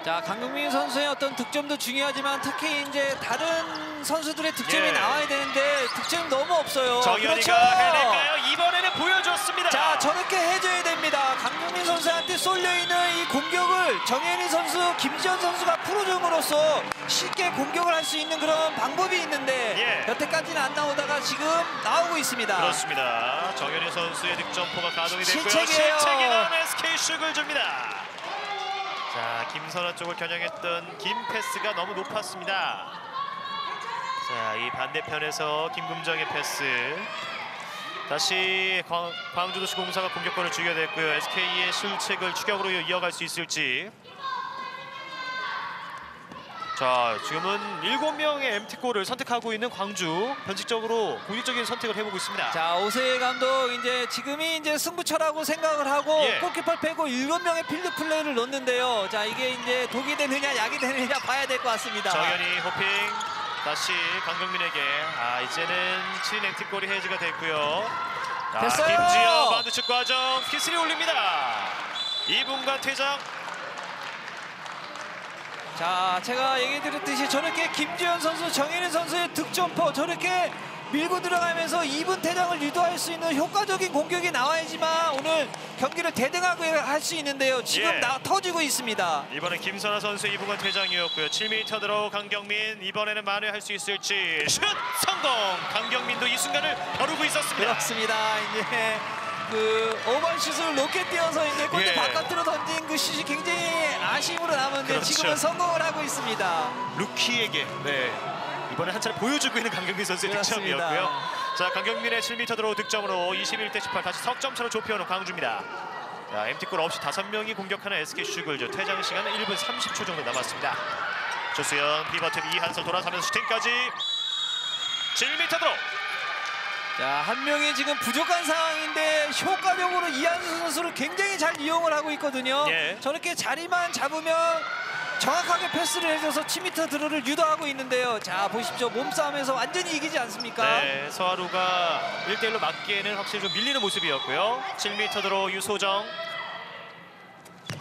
자, 강경민 선수의 어떤 득점도 중요하지만 특히 이제 다른 선수들의 득점이 예. 나와야 되는데 득점이 너무 없어요. 정현이가 그렇죠. 해낼까요? 이번에는 보여줬습니다. 자, 저렇게 해줘야 됩니다. 강경민 선수한테 쏠려있는 이 공격을 정현이 선수, 김지현 선수가 풀어줌으로써 쉽게 공격을 할 수 있는 그런 방법이 있는데 예. 여태까지는 안 나오다가 지금 나오고 있습니다. 그렇습니다. 정현이 선수의 득점포가 가동이 됐고요. 실책이에요. 실책이 나온 SK 슈글 줍니다. 자, 김선화 쪽을 겨냥했던 긴 패스가 너무 높았습니다. 자, 이 반대편에서 김금정의 패스. 다시 광주도시공사가 공격권을 주게 됐고요. SK의 실책을 추격으로 이어갈 수 있을지. 자, 지금은 7명의 MT골을 선택하고 있는 광주. 변칙적으로 공격적인 선택을 해보고 있습니다. 자, 오세희 감독 이제 지금이 이제 승부처라고 생각을 하고 예. 골키퍼 빼고 7명의 필드 플레이를 넣는데요. 자, 이게 이제 독이 되느냐 약이 되느냐 봐야 될 것 같습니다. 정현이 호핑 다시 강경민에게. 이제는 7인 MT골이 해지가 됐고요. 됐어요. 김지현 반대측 과정 키스리 올립니다. 2분간 퇴장. 자, 제가 얘기 드렸듯이 저렇게 김지현 선수, 정현희 선수의 득점포 저렇게 밀고 들어가면서 2분 퇴장을 유도할 수 있는 효과적인 공격이 나와야지만 오늘 경기를 대등하게 할 수 있는데요. 지금 예. 터지고 있습니다. 이번엔 김선아 선수 2분간 퇴장이었고요. 7m 들어 강경민 이번에는 만회할 수 있을지 슛 성공. 강경민도 이 순간을 벼르고 있었습니다. 그렇습니다. 이제 그 오버슛을 높게 띄어서 이제 골대 예. 바깥으로 던진 그 슛이 굉장히 아쉬움으로 남았는데 그렇죠. 지금은 성공을 하고 있습니다. 루키에게 이번에 한 차례 보여주고 있는 강경민 선수의 그렇습니다. 득점이었고요. 자, 강경민의 7m 들어 득점으로 21대 18 다시 석점차로 좁혀놓은 광주입니다. 자, MT골 없이 5명이 공격하는 SK 슈글즈. 퇴장 시간은 1분 30초 정도 남았습니다. 조수현, 피버팀 이한솔 돌아서면서 슈팅까지 7m 들어. 자, 한 명이 지금 부족한 상황인데 효과적으로 이한수 선수를 굉장히 잘 이용을 하고 있거든요. 예. 저렇게 자리만 잡으면 정확하게 패스를 해줘서 7m 드로를 유도하고 있는데요. 자, 보십시오. 몸싸움에서 완전히 이기지 않습니까? 네, 서하루가 1대1로 맞기에는 확실히 좀 밀리는 모습이었고요. 7m 들어 유소정.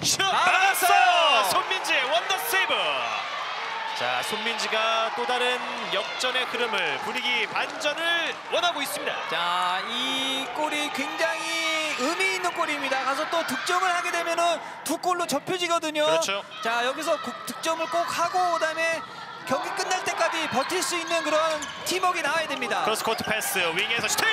슛! 막았어요! 손민지의 원더 세이브! 자, 손민지가 또 다른 역전의 흐름을, 분위기 반전을 원하고 있습니다. 자, 이 골이 굉장히 의미 있는 골입니다. 가서 또 득점을 하게 되면은 2골로 좁혀지거든요. 그렇죠. 자, 여기서 득점을 꼭 하고 그다음에 경기 끝날 때까지 버틸 수 있는 그런 팀워크가 나와야 됩니다. 크로스코트 패스, 윙에서 슈팅!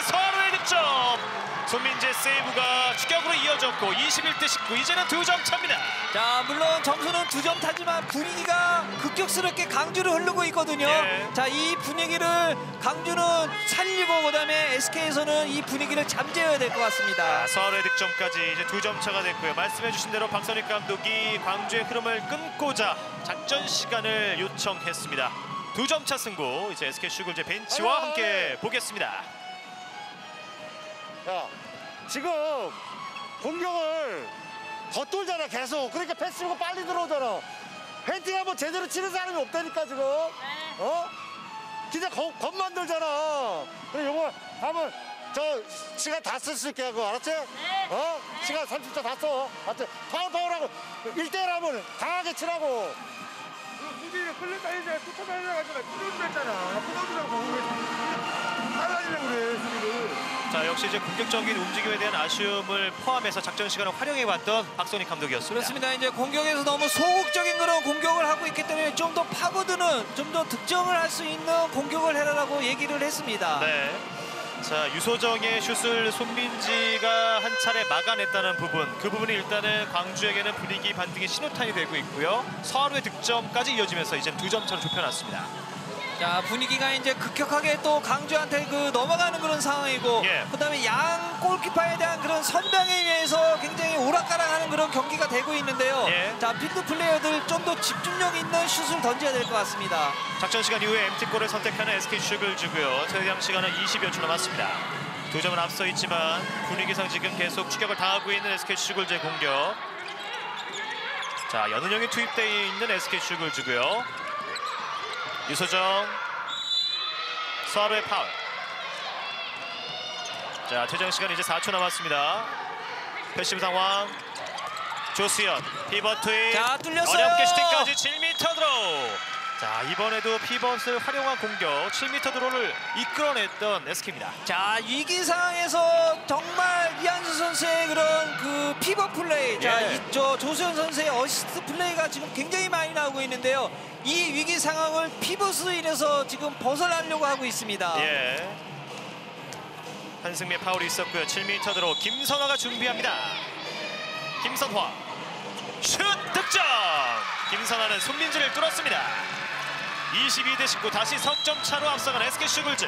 서하루의 득점! 손민지의 세이브가 추격으로 이어졌고 21대 19, 이제는 2점 차입니다. 자, 물론 점수는 2점 타지만 분위기가 급격스럽게 강주로 흐르고 있거든요. 예. 자, 이 분위기를 강주는 살리고 그다음에 SK에서는 이 분위기를 잠재워야 될 것 같습니다. 서하루의 득점까지 이제 2점 차가 됐고요. 말씀해주신 대로 박선익 감독이 광주의 흐름을 끊고자 작전 시간을 요청했습니다. 2점 차 승부, 이제 SK 슈글즈 벤치와 함께 보겠습니다. 야, 지금 공격을 겉돌잖아 계속. 그러니까 패스가 빨리 들어오잖아. 팬팅 한번 제대로 치는 사람이 없다니까 지금. 어? 진짜 겁만 들잖아. 그래 요거 한번 저 시간 다 쓸 수 있게 하고 알았지? 어? 시간 30초 다 써. 알았지? 파울하고 1대1 하면 강하게 치라고. 수비를 끌려다니잖아. 쫓아다니다가 끊어주려 했잖아. 끊어주라고. 빨라지려고 그래, 수비를. 자, 역시 이제 공격적인 움직임에 대한 아쉬움을 포함해서 작전 시간을 활용해봤던 박선익 감독이었습니다. 그렇습니다. 이제 공격에서 너무 소극적인 그런 공격을 하고 있기 때문에 좀 더 파고드는, 좀 더 득점을 할 수 있는 공격을 해라라고 얘기를 했습니다. 네. 자, 유소정의 슛을 손민지가 한 차례 막아냈다는 부분, 그 부분이 일단은 광주에게는 분위기 반등의 신호탄이 되고 있고요. 서하루의 득점까지 이어지면서 이제 2점 차로 좁혀놨습니다. 자, 분위기가 이제 급격하게 또 강주한테 그 넘어가는 그런 상황이고, 예. 그다음에 양 골키퍼에 대한 그런 선방에 의해서 굉장히 오락가락하는 그런 경기가 되고 있는데요. 예. 자, 필드 플레이어들 좀 더 집중력 있는 슛을 던져야 될 것 같습니다. 작전 시간 이후에 MT골을 선택하는 SK 슈글즈고요. 퇴장 시간은 20여 초 남았습니다. 2점은 앞서 있지만 분위기상 지금 계속 추격을 당하고 있는 SK 슈글즈의 공격. 자, 연은영이 투입되어 있는 SK 슈글즈고요. 유소정, 서하루의 파울. 자, 퇴장 시간 이제 4초 남았습니다. 패시브 상황. 조수현, 피벗 투입. 자, 뚫렸어요. 어렵게 슈팅까지 7m 드로우. 자, 이번에도 피벗을 활용한 공격, 7m 드로우를 이끌어냈던 SK입니다. 자, 위기 상황에서 정말 이한수 선수의 그런 그 피벗 플레이, 자, 예. 저 조수현 선수의 어시스트 플레이가 지금 굉장히 많이 나오고 있는데요. 이 위기 상황을 피벗으로 인해서 지금 벗어나려고 하고 있습니다. 예. 한승미의 파울이 있었고요. 7m 드로우 김선화가 준비합니다. 김선화 슛 득점. 김선화는 손민지를 뚫었습니다. 22대 19 다시 석점 차로 앞서간 SK 슈글즈.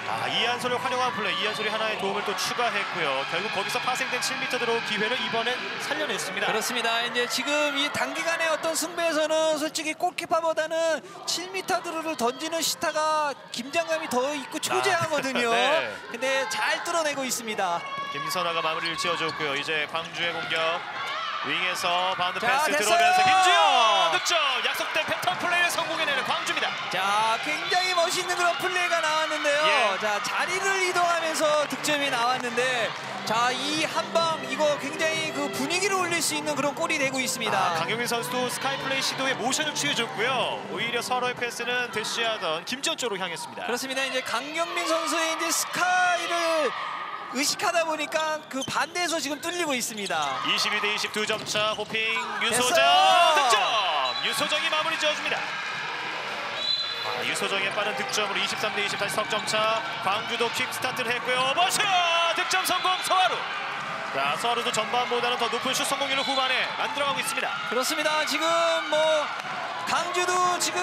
아, 이한솔을 활용한 플레이, 이한솔이 하나의 도움을 또 추가했고요. 결국 거기서 파생된 7m 드로우 기회를 이번엔 살려냈습니다. 그렇습니다. 이제 지금 이 단기간의 어떤 승부에서는 솔직히 골키퍼보다는 7m 드로우를 던지는 시타가 긴장감이 더 있고 초재하거든요. 네. 근데 잘 뚫어내고 있습니다. 김선화가 마무리를 지어줬고요. 이제 광주의 공격. 윙에서 바운드 자, 패스 됐어요. 들어오면서 김주영 득점. 약속 계속된 패턴 플레이를 성공해내는 광주입니다. 자, 굉장히 멋있는 그런 플레이가 나왔는데요. 예. 자, 자리를 이동하면서 득점이 나왔는데, 자, 이 한 방 이거 굉장히 그 분위기를 올릴 수 있는 그런 골이 되고 있습니다. 강경민 선수도 스카이 플레이 시도에 모션을 취해줬고요. 오히려 서로의 패스는 대시하던 김지현 쪽으로 향했습니다. 그렇습니다. 이제 강경민 선수의 이제 스카이를 의식하다 보니까 그 반대에서 지금 뚫리고 있습니다. 22대 22점 차 호핑 유소정 됐어요. 득점! 유소정이 마무리 지어줍니다. 유소정의 빠른 득점으로 23대 20 다시 석점 차. 광주도 킥스타트를 했고요. 오버슛! 득점 성공 서하루. 자, 서하루도 전반보다는 더 높은 슛 성공률을 후반에 만들어가고 있습니다. 그렇습니다. 지금 뭐 강주도 지금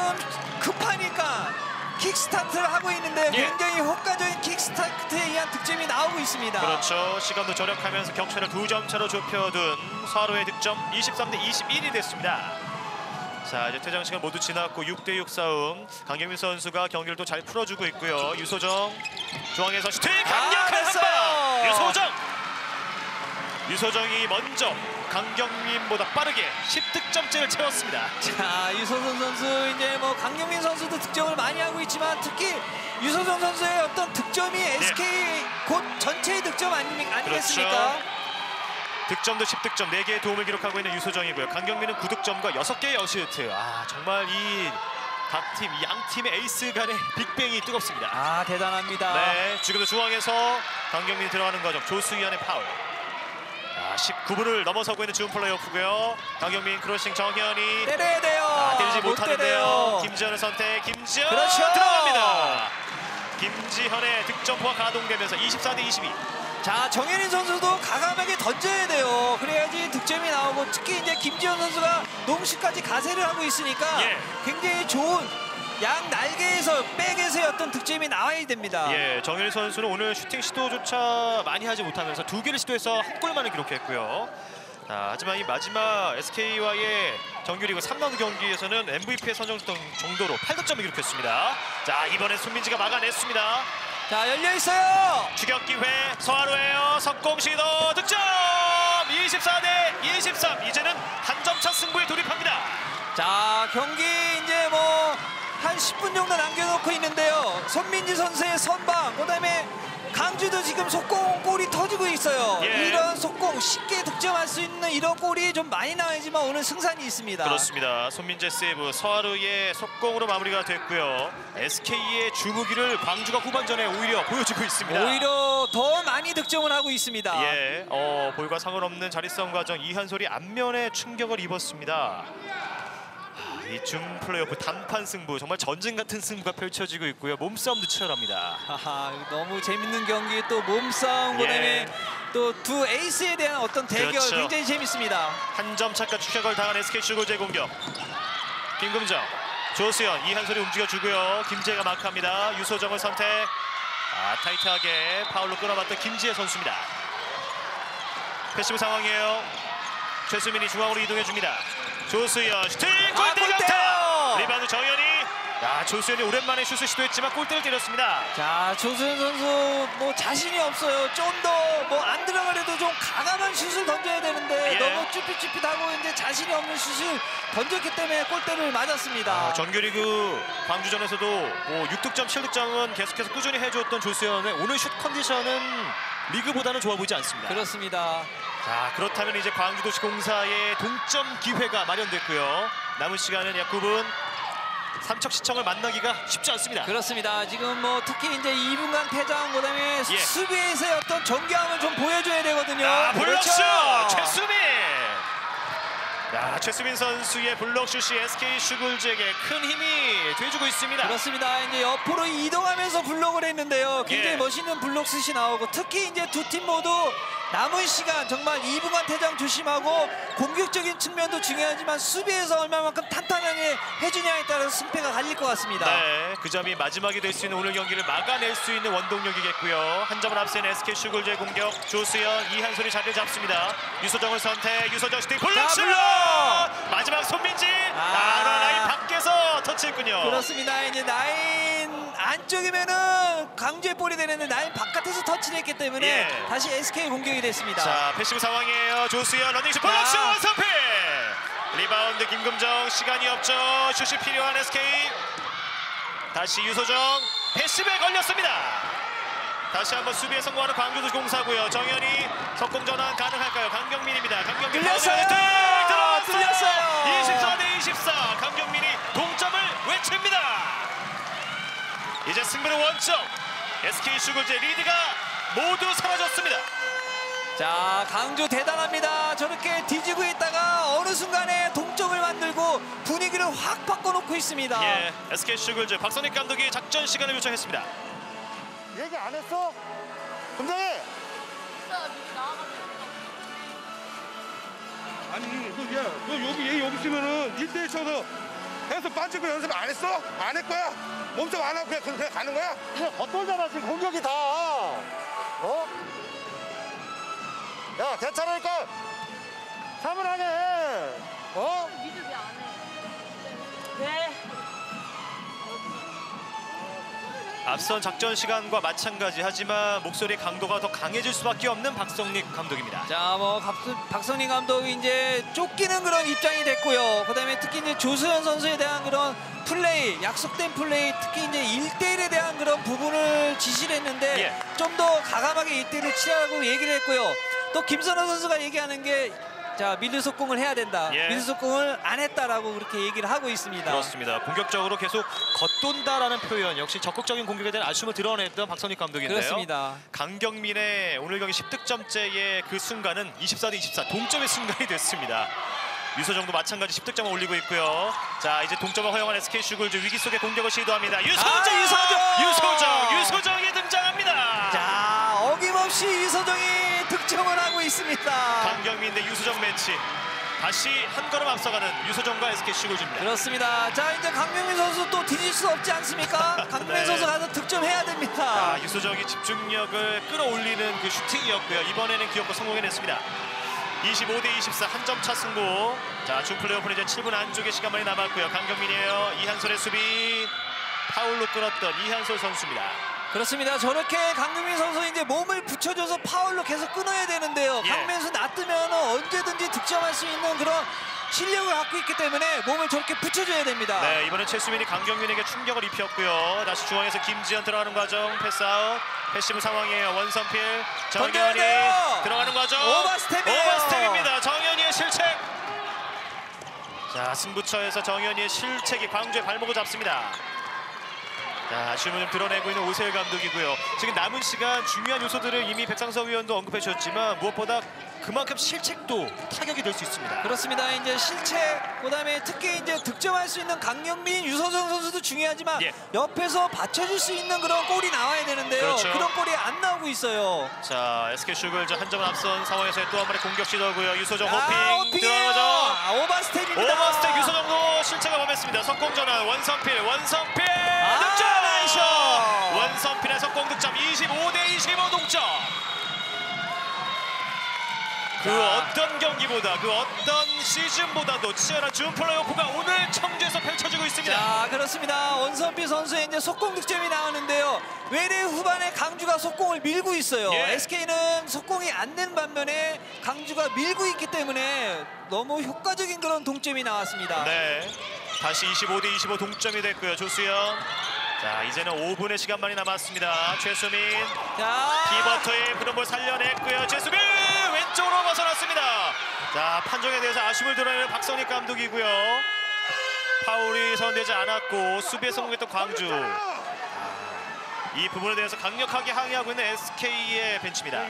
급하니까 킥스타트를 하고 있는데 예. 굉장히 효과적인 킥스타트에 의한 득점이 나오고 있습니다. 그렇죠. 시간도 절약하면서 격차를 2점 차로 좁혀둔 서하루의 득점 23대 21이 됐습니다. 자, 이제 퇴장 시간 모두 지났고 6대 6 싸움. 강경민 선수가 경기를 또 잘 풀어주고 있고요. 유소정 중앙에서 슈팅 강력한 한방. 유소정이 먼저 강경민보다 빠르게 10득점째를 채웠습니다. 자, 유소정 선수 이제 뭐 강경민 선수도 득점을 많이 하고 있지만 특히 유소정 선수의 어떤 득점이 SK 곧 전체의 득점 아니겠습니까? 그렇죠. 득점도 10득점 4개의 도움을 기록하고 있는 유소정이고요. 강경민은 9득점과 6개의 어시스트. 정말 이 각 팀, 양 팀의 에이스 간의 빅뱅이 뜨겁습니다. 아, 대단합니다. 네, 지금도 중앙에서 강경민이 들어가는 과정. 조수희안의 파울. 19분을 넘어서고 있는 준 플레이오프고요. 강경민 크로싱 정현이 때려야 돼요. 때리지 못 못하는데요. 때려요. 김지현의 선택. 김지현 그렇죠. 들어갑니다. 김지현의 득점포가 가동되면서 24대 22. 자, 정현인 선수도 과감하게 던져야 돼요. 그래야지 득점이 나오고 특히 이제 김지현 선수가 농시까지 가세를 하고 있으니까 예. 굉장히 좋은 양 날개에서 백에서의 어떤 득점이 나와야 됩니다. 예, 정현일 선수는 오늘 슈팅 시도조차 많이 하지 못하면서 2개를 시도해서 한 골만을 기록했고요. 하지만 이 마지막 SK와의 정규리그 3라운드 경기에서는 MVP에 선정됐던 정도로 8득점을 기록했습니다. 자, 이번에 손민지가 막아냈습니다. 자, 열려 있어요. 추격 기회 서하루예요. 석공 시도 득점! 24대 23. 이제는 한 점 차 승부에 돌입합니다. 자, 경기 이제 뭐 한 10분 정도 남겨놓고 있는데요. 손민지 선수의 선방, 그다음에 강주도 지금 속공 골이 터지고 있어요. 예. 이런 속공 쉽게 득점할 수 있는 이런 골이 좀 많이 나와야지만 오늘 승산이 있습니다. 그렇습니다. 손민재 세이브, 서하루의 속공으로 마무리가 됐고요. SK의 주무기를 광주가 후반전에 오히려 보여주고 있습니다. 오히려 더 많이 득점을 하고 있습니다. 예, 볼과 상관없는 자리싸움 과정 이한솔이 안면에 충격을 입었습니다. 이 준 플레이오프 단판 승부, 정말 전쟁 같은 승부가 펼쳐지고 있고요. 몸싸움도 치열합니다. 하하, 너무 재밌는 경기, 또 몸싸움, 그다음에 또 두 에이스에 대한 어떤 대결 그렇죠. 굉장히 재밌습니다. 한 점 차까지 추격을 당한 SK 슈골제 공격. 김금정, 조수현, 이한솔이 움직여주고요. 김재가 마크합니다. 유소정을 선택. 타이트하게 파울로 끌어봤던 김지혜 선수입니다. 패시브 상황이에요. 최수민이 중앙으로 이동해줍니다. 조수현 슈팅! 골대 강타! 리바운드 정현이. 조수현이 오랜만에 슛을 시도했지만 골대를 때렸습니다. 자, 조수현 선수 뭐 자신이 없어요. 좀 더 뭐 안 들어가려도 좀 과감한 슛을 던져야 되는데 예. 너무 쭈삣쭈삣하고 이제 자신이 없는 슛을 던졌기 때문에 골대를 맞았습니다. 정규리그 광주전에서도 뭐 6득점, 7득점은 계속해서 꾸준히 해줬던 조수현의 오늘 슛 컨디션은 리그보다는 좋아 보이지 않습니다. 그렇습니다. 자, 그렇다면 이제 광주도시공사의 동점 기회가 마련됐고요. 남은 시간은 약 9분. 삼척시청을 만나기가 쉽지 않습니다. 그렇습니다. 지금 뭐 특히 이제 2분간 퇴장, 그다음에 수비에서의 어떤 정교함을 좀 보여줘야 되거든요. 블록슛! 그렇죠. 최수민! 최수민 선수의 블록슛이 SK 슈글즈에게 큰 힘이 돼주고 있습니다. 그렇습니다. 이제 옆으로 이동하면서 블록을 했는데요. 굉장히 예. 멋있는 블록슛이 나오고 특히 이제 두 팀 모두 남은 시간 정말 2분간 퇴장 조심하고 공격적인 측면도 중요하지만 수비에서 얼마만큼 탄탄하게 해주냐에 따라서 승패가 갈릴 것 같습니다. 네, 그 점이 마지막이 될 수 있는 오늘 경기를 막아낼 수 있는 원동력이겠고요. 한 점을 앞선 SK 슈글즈의 공격. 조수현, 이한솔이 자리를 잡습니다. 유소정을 선택. 유소정 슈팅 블록슛! 마지막 손민지. 라인 밖에서 터치했군요. 그렇습니다. 이제 라인 안쪽이면은 강주의 볼이 되는데 라인 바깥에서 터치를 했기 때문에 다시 SK 공격이 됐습니다. 자, 패시브 상황이에요. 조수현 러닝슛 블록슛 원선필. 리바운드 김금정, 시간이 없죠. 슛이 필요한 SK. 다시 유소정, 패스에 걸렸습니다. 다시 한번 수비에 성공하는 광주도 공사고요. 정현이 석공 전환 가능할까요? 강경민입니다. 강경민 뚫렸어요. 뚫렸어요. 24대 24. 강경민이 동점을 외칩니다. 이제 승부는 원점. SK 슈글즈의 리드가 모두 사라졌습니다. 자, 강주 대단합니다. 저렇게 뒤지고 있다가 어느 순간에 동점을 만들고 분위기를 확 바꿔놓고 있습니다. 예, SK 슈글즈 박선익 감독이 작전 시간을 요청했습니다. 얘기 안 했어? 금정이! 아니 너 여기 있으면은 1대1 쳐서 해서 빠지고 연습 안 했어? 안 할 거야? 몸좀 안 하고 그냥 가는 거야? 그냥 겉돌잖아 지금 공격이 다. 어? 야 괜찮으니까 차분하게 해. 어? 니들 왜 안 해? 네. 앞선 작전 시간과 마찬가지 하지만 목소리 강도가 더 강해질 수밖에 없는 박성익 감독입니다. 자, 뭐 박선희 감독이 이제 쫓기는 그런 입장이 됐고요. 그다음에 특히 이제 조수현 선수에 대한 그런 플레이, 약속된 플레이, 특히 이제 1대1에 대한 그런 부분을 지시를 했는데 예. 좀 더 가감하게 1대1을 치라고 얘기를 했고요. 또 김선호 선수가 얘기하는 게 자, 미드 속공을 해야 된다. 예. 미드 속공을 안 했다라고 그렇게 얘기를 하고 있습니다. 그렇습니다. 공격적으로 계속 겉돈다라는 표현, 역시 적극적인 공격에 대한 아쉬움을 드러냈던 박선익 감독인데요. 그렇습니다. 강경민의 오늘 경기 10득점째의 그 순간은 24대 24 동점의 순간이 됐습니다. 유소정도 마찬가지 10득점을 올리고 있고요. 자, 이제 동점을 허용한 SK 슈글즈 위기 속의 공격을 시도합니다. 유소정이 등장합니다. 자, 어김없이 유소정이 득점을 하고 있습니다. 강경민 대 유소정 매치. 다시 한 걸음 앞서가는 유소정과 SK 슈글즈입니다. 그렇습니다. 자, 이제 강명민 선수 또 뒤질 수 없지 않습니까? 강명민 네. 선수 가서 득점해야 됩니다. 아, 유소정이 집중력을 끌어올리는 그 슈팅이었고요. 이번에는 기어코 성공해냈습니다. 25대 24 한 점 차 승부. 자, 준 플레이오프는 이제 7분 안쪽의 시간만이 남았고요. 강경민이에요. 이한솔의 수비. 파울로 끌었던 이한솔 선수입니다. 그렇습니다. 저렇게 강민민 선수 이제 몸을 붙여줘서 파울로 계속 끊어야 되는데요. 예. 강민민 선수 놔두면 언제든지 득점할 수 있는 그런 실력을 갖고 있기 때문에 몸을 저렇게 붙여줘야 됩니다. 네, 이번엔 최수민이 강경민에게 충격을 입혔고요. 다시 중앙에서 김지현 들어가는 과정. 패스아웃. 패시브 상황이에요. 원선필. 던져야 정현이 돼요. 들어가는 과정. 오버스텝이에요. 오버스텝입니다. 정현이의 실책. 자, 승부처에서 정현이의 실책이 광주의 발목을 잡습니다. 자, 아쉬움을 좀 드러내고 있는 오세일 감독이고요. 지금 남은 시간 중요한 요소들을 이미 백상석 위원도 언급해 주셨지만 무엇보다 그만큼 실책도 타격이 될 수 있습니다. 그렇습니다. 이제 실책, 그다음에 특히 이제 득점할 수 있는 강경민, 유서정 선수도 중요하지만 예. 옆에서 받쳐줄 수 있는 그런 골이 나와야 되는데요. 그렇죠. 그런 골이 안 나오고 있어요. 자, SK 슈글즈 한 점 앞선 상황에서의 또 한 번의 공격 시도고요. 유소정 아, 호핑 호핑이에요. 들어가죠. 아, 오버스텝입니다. 오버스텝 유소정도 실책을 범했습니다. 석공 전환 원선필 득점! 나이스! 원선필의 석공 득점 25대 25 동점. 그 자. 어떤 경기보다 그 어떤 시즌보다도 치열한 준 플레이오프가 오늘 청주에서 펼쳐지고 있습니다. 자, 그렇습니다. 원선필 선수의 이제 속공 득점이 나오는데요. 외래 후반에 강주가 속공을 밀고 있어요. 예. SK는 속공이 안 된 반면에 강주가 밀고 있기 때문에 너무 효과적인 그런 동점이 나왔습니다. 네, 다시 25대 25 동점이 됐고요. 조수현. 자, 이제는 5분의 시간만이 남았습니다. 최수민. 자, 피버터의 부름을 살려냈고요. 최수민 왼쪽으로 벗어났습니다. 자, 판정에 대해서 아쉬움을 드러내는 박선익 감독이고요. 파울이 선되지 않았고 수비에 성공했던 광주. 이 부분에 대해서 강력하게 항의하고 있는 SK의 벤치입니다.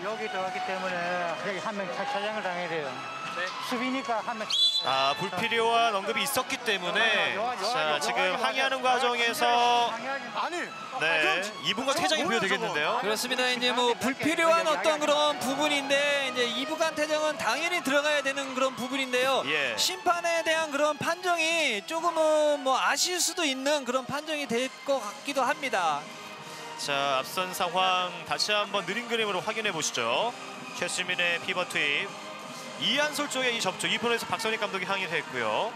여기 들어갔기 때문에 여기 한 명 차량을 당해야 돼요. 수비니까 한 명. 아, 불필요한 언급이 있었기 때문에 자, 지금 항의하는 과정에서 아니. 네, 2분간 퇴장이 부여되겠는데요. 그렇습니다. 이제 뭐 불필요한 어떤 그런 부분인데 이제 2부간 퇴장은 당연히 들어가야 되는 그런 부분인데요. 예. 심판에 대한 그런 판정이 조금은 뭐 아쉬울 수도 있는 그런 판정이 될 것 같기도 합니다. 자, 앞선 상황 다시 한번 느린 그림으로 확인해 보시죠. 최수민의 피벗 투입. 이한솔 쪽의 이 접촉, 이 부분에서 박선익 감독이 항의를 했고요.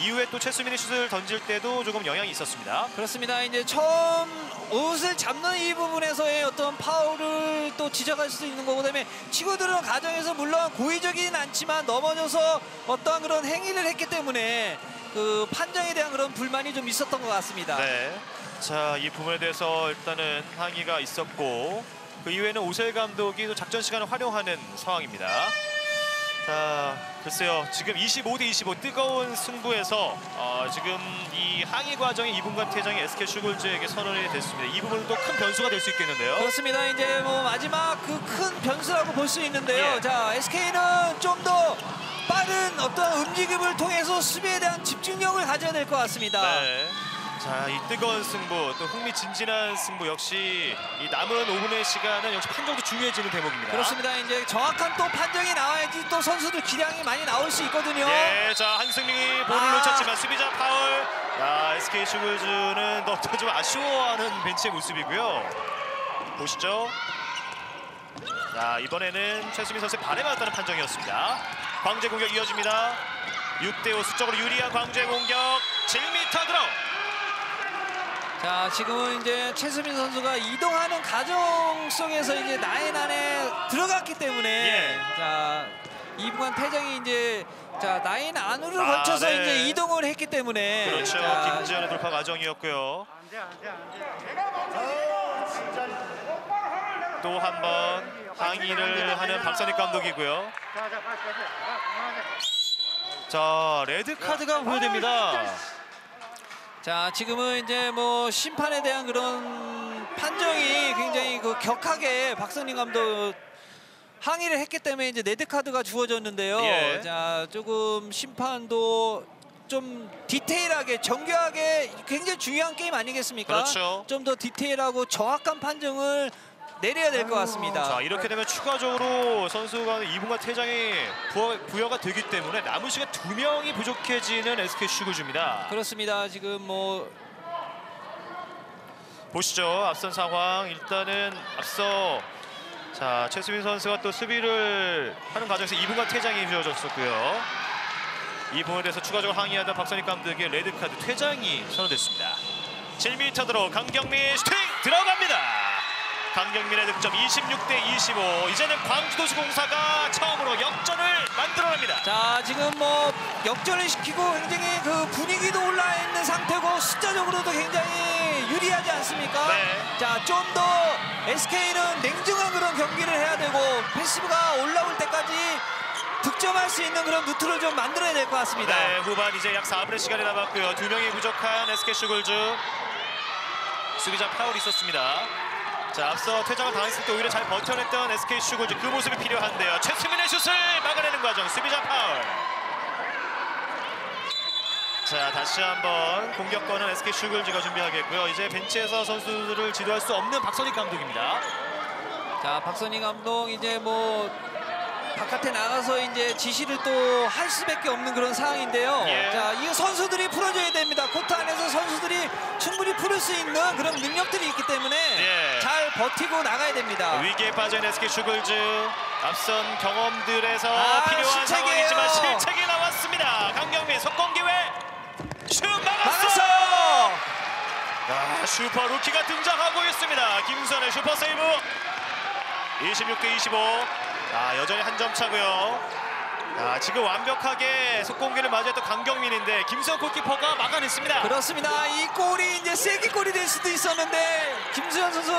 이후에 또 최수민이 슛을 던질 때도 조금 영향이 있었습니다. 그렇습니다. 이제 처음 옷을 잡는 이 부분에서의 어떤 파울을 부분을 또 지적할 수 있는 거고, 그다음에 치고 들어오는 과정에서 물론 고의적이진 않지만 넘어져서 어떠한 그런 행위를 했기 때문에 그 판정에 대한 그런 불만이 좀 있었던 것 같습니다. 네. 자, 이 부분에 대해서 일단은 항의가 있었고 그 이후에는 오셀 감독이 또 작전 시간을 활용하는 상황입니다. 자, 글쎄요. 지금 25대 25 뜨거운 승부에서 지금 이 항의 과정이 2분간 퇴장이 SK 슈글즈에게 선언이 됐습니다. 이 부분은 또 큰 변수가 될 수 있겠는데요. 그렇습니다. 이제 뭐 마지막 그 큰 변수라고 볼 수 있는데요. 예. 자, SK는 좀 더 빠른 어떤 움직임을 통해서 수비에 대한 집중력을 가져야 될 것 같습니다. 네. 자, 이 뜨거운 승부, 또 흥미진진한 승부 역시 이 남은 5분의 시간은 역시 판정도 중요해지는 대목입니다. 그렇습니다. 이제 정확한 또 판정이 나와야지 또 선수들 기량이 많이 나올 수 있거든요. 예, 자, 한승민이 볼을 놓쳤지만 수비자 파울. 야, SK 슈글즈는 너무 좀 아쉬워하는 벤치의 모습이고요. 보시죠. 자, 이번에는 최수민 선수의 발에 맞았다는 판정이었습니다. 광재 공격 이어집니다. 6대5 수적으로 유리한 광재 공격. 7m 들어. 자, 지금은 이제 최수민 선수가 이동하는 과정 속에서 이제 라인 안에 들어갔기 때문에 예. 자, 2분간 퇴장이 이제 자, 라인 안으로 걸쳐서 네. 이제 이동을 했기 때문에 그렇죠. 자, 김지현의 돌파 과정이었고요. 또 한 번 항의를 하는 박선익 감독이고요. 자, 레드 카드가 보여됩니다. 자, 지금은 이제 뭐 심판에 대한 그런 판정이 굉장히 그 격하게 박성림 감독 항의를 했기 때문에 이제 레드 카드가 주어졌는데요. 예. 자, 조금 심판도 좀 디테일하게 정교하게 굉장히 중요한 게임 아니겠습니까? 그렇죠. 좀 더 디테일하고 정확한 판정을 내려야 될 것 같습니다. 자, 이렇게 되면 추가적으로 선수가 2분간 퇴장이 부여가 되기 때문에 남은 시간 2명이 부족해지는 SK 슈글즈입니다. 그렇습니다. 지금 뭐 보시죠. 앞선 상황 일단은 앞서 자, 최수민 선수가 또 수비를 하는 과정에서 2분간 퇴장이 주어졌었고요. 이 부분에 대해서 추가적으로 항의하던 박선익 감독의 레드카드 퇴장이 선언됐습니다. 7m 들어 강경민 슈팅 들어갑니다. 강경민의 득점 26대 25. 이제는 광주도시공사가 처음으로 역전을 만들어냅니다. 자, 지금 뭐 역전을 시키고 굉장히 그 분위기도 올라 있는 상태고 숫자적으로도 굉장히 유리하지 않습니까? 네. 자, 좀 더 SK는 냉정한 그런 경기를 해야 되고 패시브가 올라올 때까지 득점할 수 있는 그런 루트를 좀 만들어야 될 것 같습니다. 네, 후반 이제 약 4분의 시간이 남았고요. 2명이 부족한 SK 슈글즈. 수비자 파울이 있었습니다. 자, 앞서 퇴장을 당했을 때 오히려 잘 버텨냈던 SK 슈글즈 그 모습이 필요한데요. 최수민의 슛을 막아내는 과정. 수비자 파울. 자, 다시 한번 공격권은 SK 슈글즈가 준비하겠고요. 이제 벤치에서 선수들을 지도할 수 없는 박선익 감독입니다. 자, 박선희 감독 이제 뭐 바깥에 나가서 이제 지시를 또 할 수밖에 없는 그런 상황인데요. 예. 자, 이 선수들이 풀어줘야 됩니다. 코트 안에서 선수들이 충분히 풀을 수 있는 그런 능력들이 있기 때문에 예. 잘 버티고 나가야 됩니다. 위기에 빠진 SK 슈글즈. 앞선 경험들에서 필요한 실책이에요. 상황이지만 실책이 나왔습니다. 강경민 속공 기회. 슛 막았어요. 막았어요. 아, 슈퍼 루키가 등장하고 있습니다. 김선의 슈퍼 세이브. 26대 25. 아, 여전히 한 점 차고요. 아, 지금 완벽하게 속공기를 맞이했던 강경민인데 김수현 골키퍼가 막아냈습니다. 그렇습니다. 이 골이 이제 세기 골이 될 수도 있었는데 김수현 선수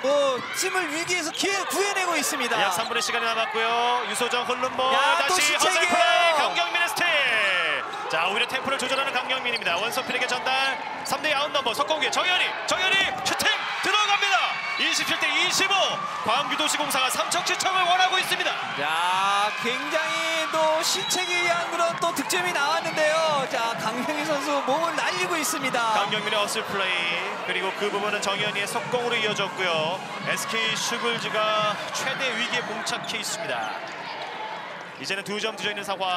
뭐 팀을 위기에서 구해내고 있습니다. 약 3분의 시간이 남았고요. 유소정 흘름볼 야, 또 다시 허세 실책이에요. 플레이 강경민의 스틸. 자, 오히려 템포를 조절하는 강경민입니다. 원서필에게 전달. 3대 아웃 넘버 석공기 정현이 슈팅 들어갑니다. 27대 25. 광주도시공사가 3척7척을 원하고 있습니다. 자, 굉장히 또 실책에 의한 그런 또 득점이 나왔는데요. 자, 강경희 선수 몸을 날리고 있습니다. 강경민의 어슬 플레이 그리고 그 부분은 정현이의 속공으로 이어졌고요. SK 슈글즈가 최대 위기에 봉착해 있습니다. 이제는 2점 뒤져 있는 상황.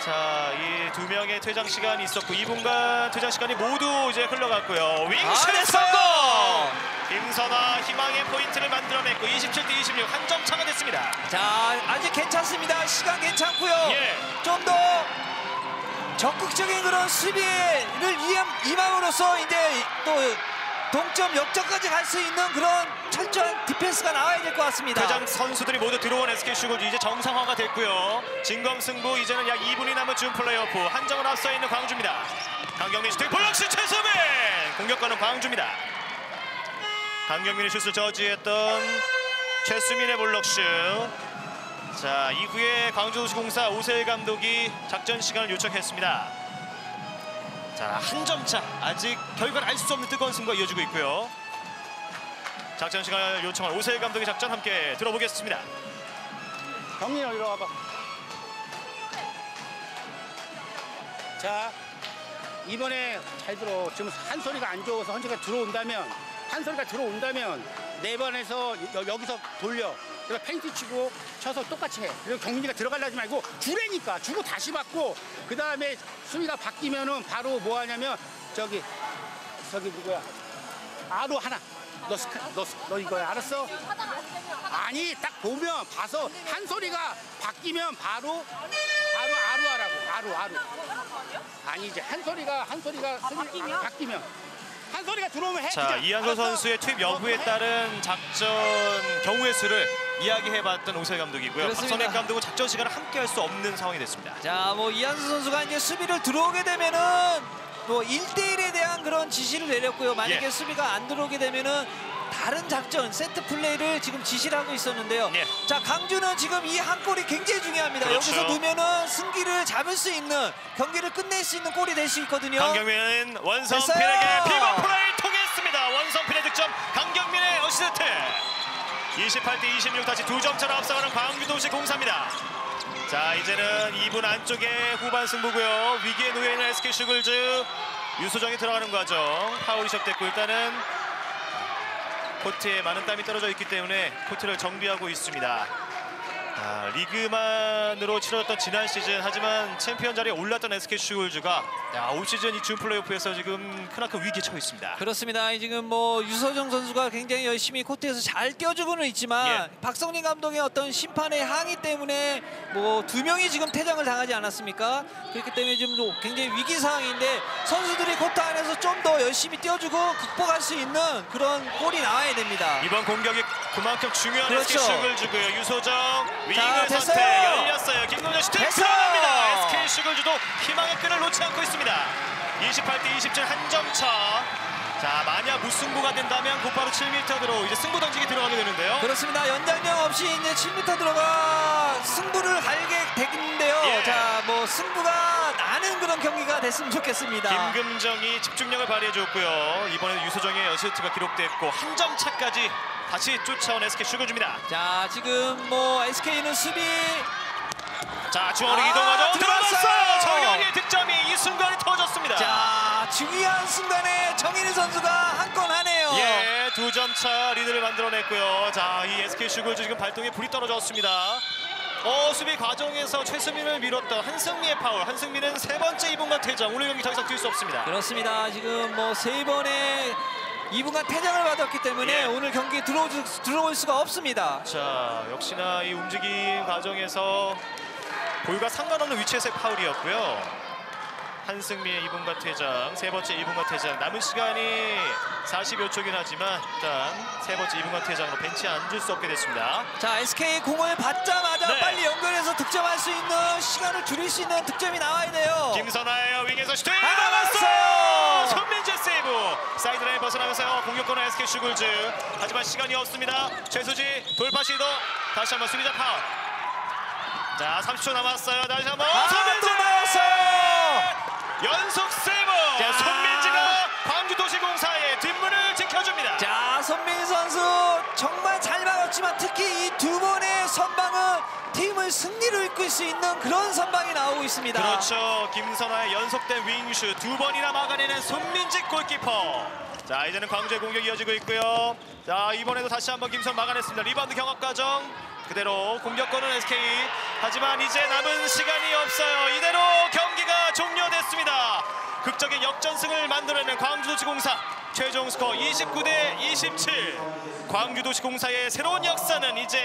자, 이 두 명의 퇴장 시간이 있었고 2분간 퇴장 시간이 모두 이제 흘러갔고요. 윙슛 됐어요. 성공! 김선아 희망의 포인트를 만들어냈고 27대 26 한 점 차가 됐습니다. 자, 아직 괜찮습니다. 시간 괜찮고요. 예. 좀 더 적극적인 그런 수비를 임함으로써 이제 또 동점 역전까지 갈 수 있는 그런 철저한 디펜스가 나와야 될 것 같습니다. 대장 선수들이 모두 들어온 SK슈거즈 이제 정상화가 됐고요. 진검승부 이제는 약 2분이 남은 준 플레이오프 한 점을 앞서 있는 광주입니다. 강경민 슈팅 블록슛 최수민 공격권은 광주입니다. 강경민의 슛을 저지했던 최수민의 블록슛. 자 이후에 광주도시공사 오세일 감독이 작전 시간을 요청했습니다. 자 한 점 차 아직 결과를 알 수 없는 뜨거운 승부가 이어지고 있고요. 작전 시간을 요청한 오세일 감독의 작전 함께 들어보겠습니다. 경민아 이리 와봐. 자 이번에 잘 들어. 지금 한 소리가 안 좋아서 헌재가 들어온다면 네 번에서 여기서 돌려. 그래서 페인트 치고 쳐서 똑같이 해. 그리고 경민이가 들어가려 하지 말고 주래니까 주고 다시 받고 그 다음에 수비가 바뀌면은 바로 뭐 하냐면 저기 누구야? 아로 하나. 너 이거야 알았어? 아니 딱 보면 봐서 한 소리가 바뀌면 바로 아루 하라고. 아니 이제 한 소리가 바뀌면 한 소리가 들어오면 해. 자 그냥. 이한솔 알았어? 선수의 투입 여부에 따른 작전 경우의 수를 이야기해봤던 오세일 감독이고요. 그렇습니다. 박선익 감독은 작전 시간을 함께 할 수 없는 상황이 됐습니다. 자, 뭐 이한수 선수가 이제 수비를 들어오게 되면은 뭐 1대1에 대한 그런 지시를 내렸고요. 만약에 예. 수비가 안 들어오게 되면은 다른 작전, 세트 플레이를 지금 지시를 하고 있었는데요. 예. 자, 강주는 지금 이 한 골이 굉장히 중요합니다. 그렇죠. 여기서 넣으면은 승기를 잡을 수 있는, 경기를 끝낼 수 있는 골이 될 수 있거든요. 강경민은 원성필에게 됐어요. 피벗 플레이 통했습니다. 원성필의 득점, 강경민의 어시스트. 28대 26 다시 2점 차로 앞서가는 광주도시공사입니다. 자 이제는 2분 안쪽에 후반 승부고요. 위기에 놓여 있는 SK슈글즈 유소정이 들어가는 과정. 파울이 시작됐고 일단은 코트에 많은 땀이 떨어져 있기 때문에 코트를 정비하고 있습니다. 리그만으로 치러졌던 지난 시즌 하지만 챔피언 자리에 올랐던 SK슈글즈가 올 시즌 이 준 플레이오프에서 지금 크나큰 위기에 처해 있습니다. 그렇습니다. 지금 뭐 유서정 선수가 굉장히 열심히 코트에서 잘 뛰어주고는 있지만 예. 박성린 감독의 어떤 심판의 항의 때문에 뭐 2명이 지금 퇴장을 당하지 않았습니까? 그렇기 때문에 지금 굉장히 위기 상황인데 선수들이 코트 안에서 좀 더 열심히 뛰어주고 극복할 수 있는 그런 골이 나와야 됩니다. 이번 공격이 그만큼 중요한 그렇죠. SK슈글즈고요. 유소정 윙을 됐어요. 선택 열렸어요. 김동현 슈팅 됐어요. 들어갑니다. SK슈글즈도 희망의 끈을 놓지 않고 있습니다. 28대 27 한 점 차. 자 만약 무승부가 된다면 곧바로 7m로 이제 승부 던지기 들어가게 되는데요. 그렇습니다. 연장전 없이 이제 7m 들어가 승부를 갈게 되는데요. 예. 자, 뭐 승부가 나는 그런 경기가 됐으면 좋겠습니다. 김금정이 집중력을 발휘해줬고요. 이번에는 유소정의 어시스트가 기록됐고 한 점 차까지 다시 쫓아온 SK슈글즈입니다. 자, 지금 뭐 SK는 수비 자 중앙으로 이동하죠. 들어갔어요. 들어갔어요. 정현이의 득점이 이 순간에 터졌습니다. 자, 중요한 순간에 정인희 선수가 한 건 하네요. 예, 2점 차 리드를 만들어냈고요. 자, 이 SK슈글즈 지금 발동에 불이 떨어졌습니다. 수비 과정에서 최수민을 밀었던 한승미의 파울. 한승미는 세 번째 2분간 퇴장. 오늘 경기 더 이상 뛸 수 없습니다. 그렇습니다. 지금 뭐 3번의 2분간 퇴장을 받았기 때문에 예. 오늘 경기에 들어올 수가 없습니다. 자, 역시나 이 움직임 과정에서 볼과 상관없는 위치에서의 파울이었고요. 한승미의 2분간 퇴장, 세 번째 2분간 퇴장. 남은 시간이 40여 초긴 하지만 일단 세 번째 2분간 퇴장으로 벤치에 앉을 수 없게 됐습니다. 자, SK 공을 받자마자 네. 빨리 연결해서 득점할 수 있는 시간을 줄일 수 있는 득점이 나와야 돼요. 김선아의 윙에서 슈팅 나갔어요. 나갔어요. 손민재 세이브. 사이드라인 벗어나면서 공격권은 SK슈글즈. 하지만 시간이 없습니다. 최수지 돌파 시도. 다시 한번 수비자 파울. 자 30초 남았어요. 다시 한번 또 나왔어요. 연속 세이브. 자. 손민지가 광주도시공사의 뒷문을 지켜줍니다. 자, 손민희 선수 정말 잘 막았지만 특히 이 2번의 선방은 팀을 승리로 이끌 수 있는 그런 선방이 나오고 있습니다. 그렇죠. 김선아의 연속된 윙슛 2번이나 막아내는 손민지 골키퍼. 자 이제는 광주의 공격이 이어지고 있고요. 자 이번에도 다시 한번 김선 막아냈습니다. 리바운드 경합 과정 그대로 공격권은 SK. 하지만 이제 남은 시간이 없어요. 이대로 경기가 종료됐습니다. 극적인 역전승을 만들어내는 광주도시공사. 최종 스코어 29대 27. 광주도시공사의 새로운 역사는 이제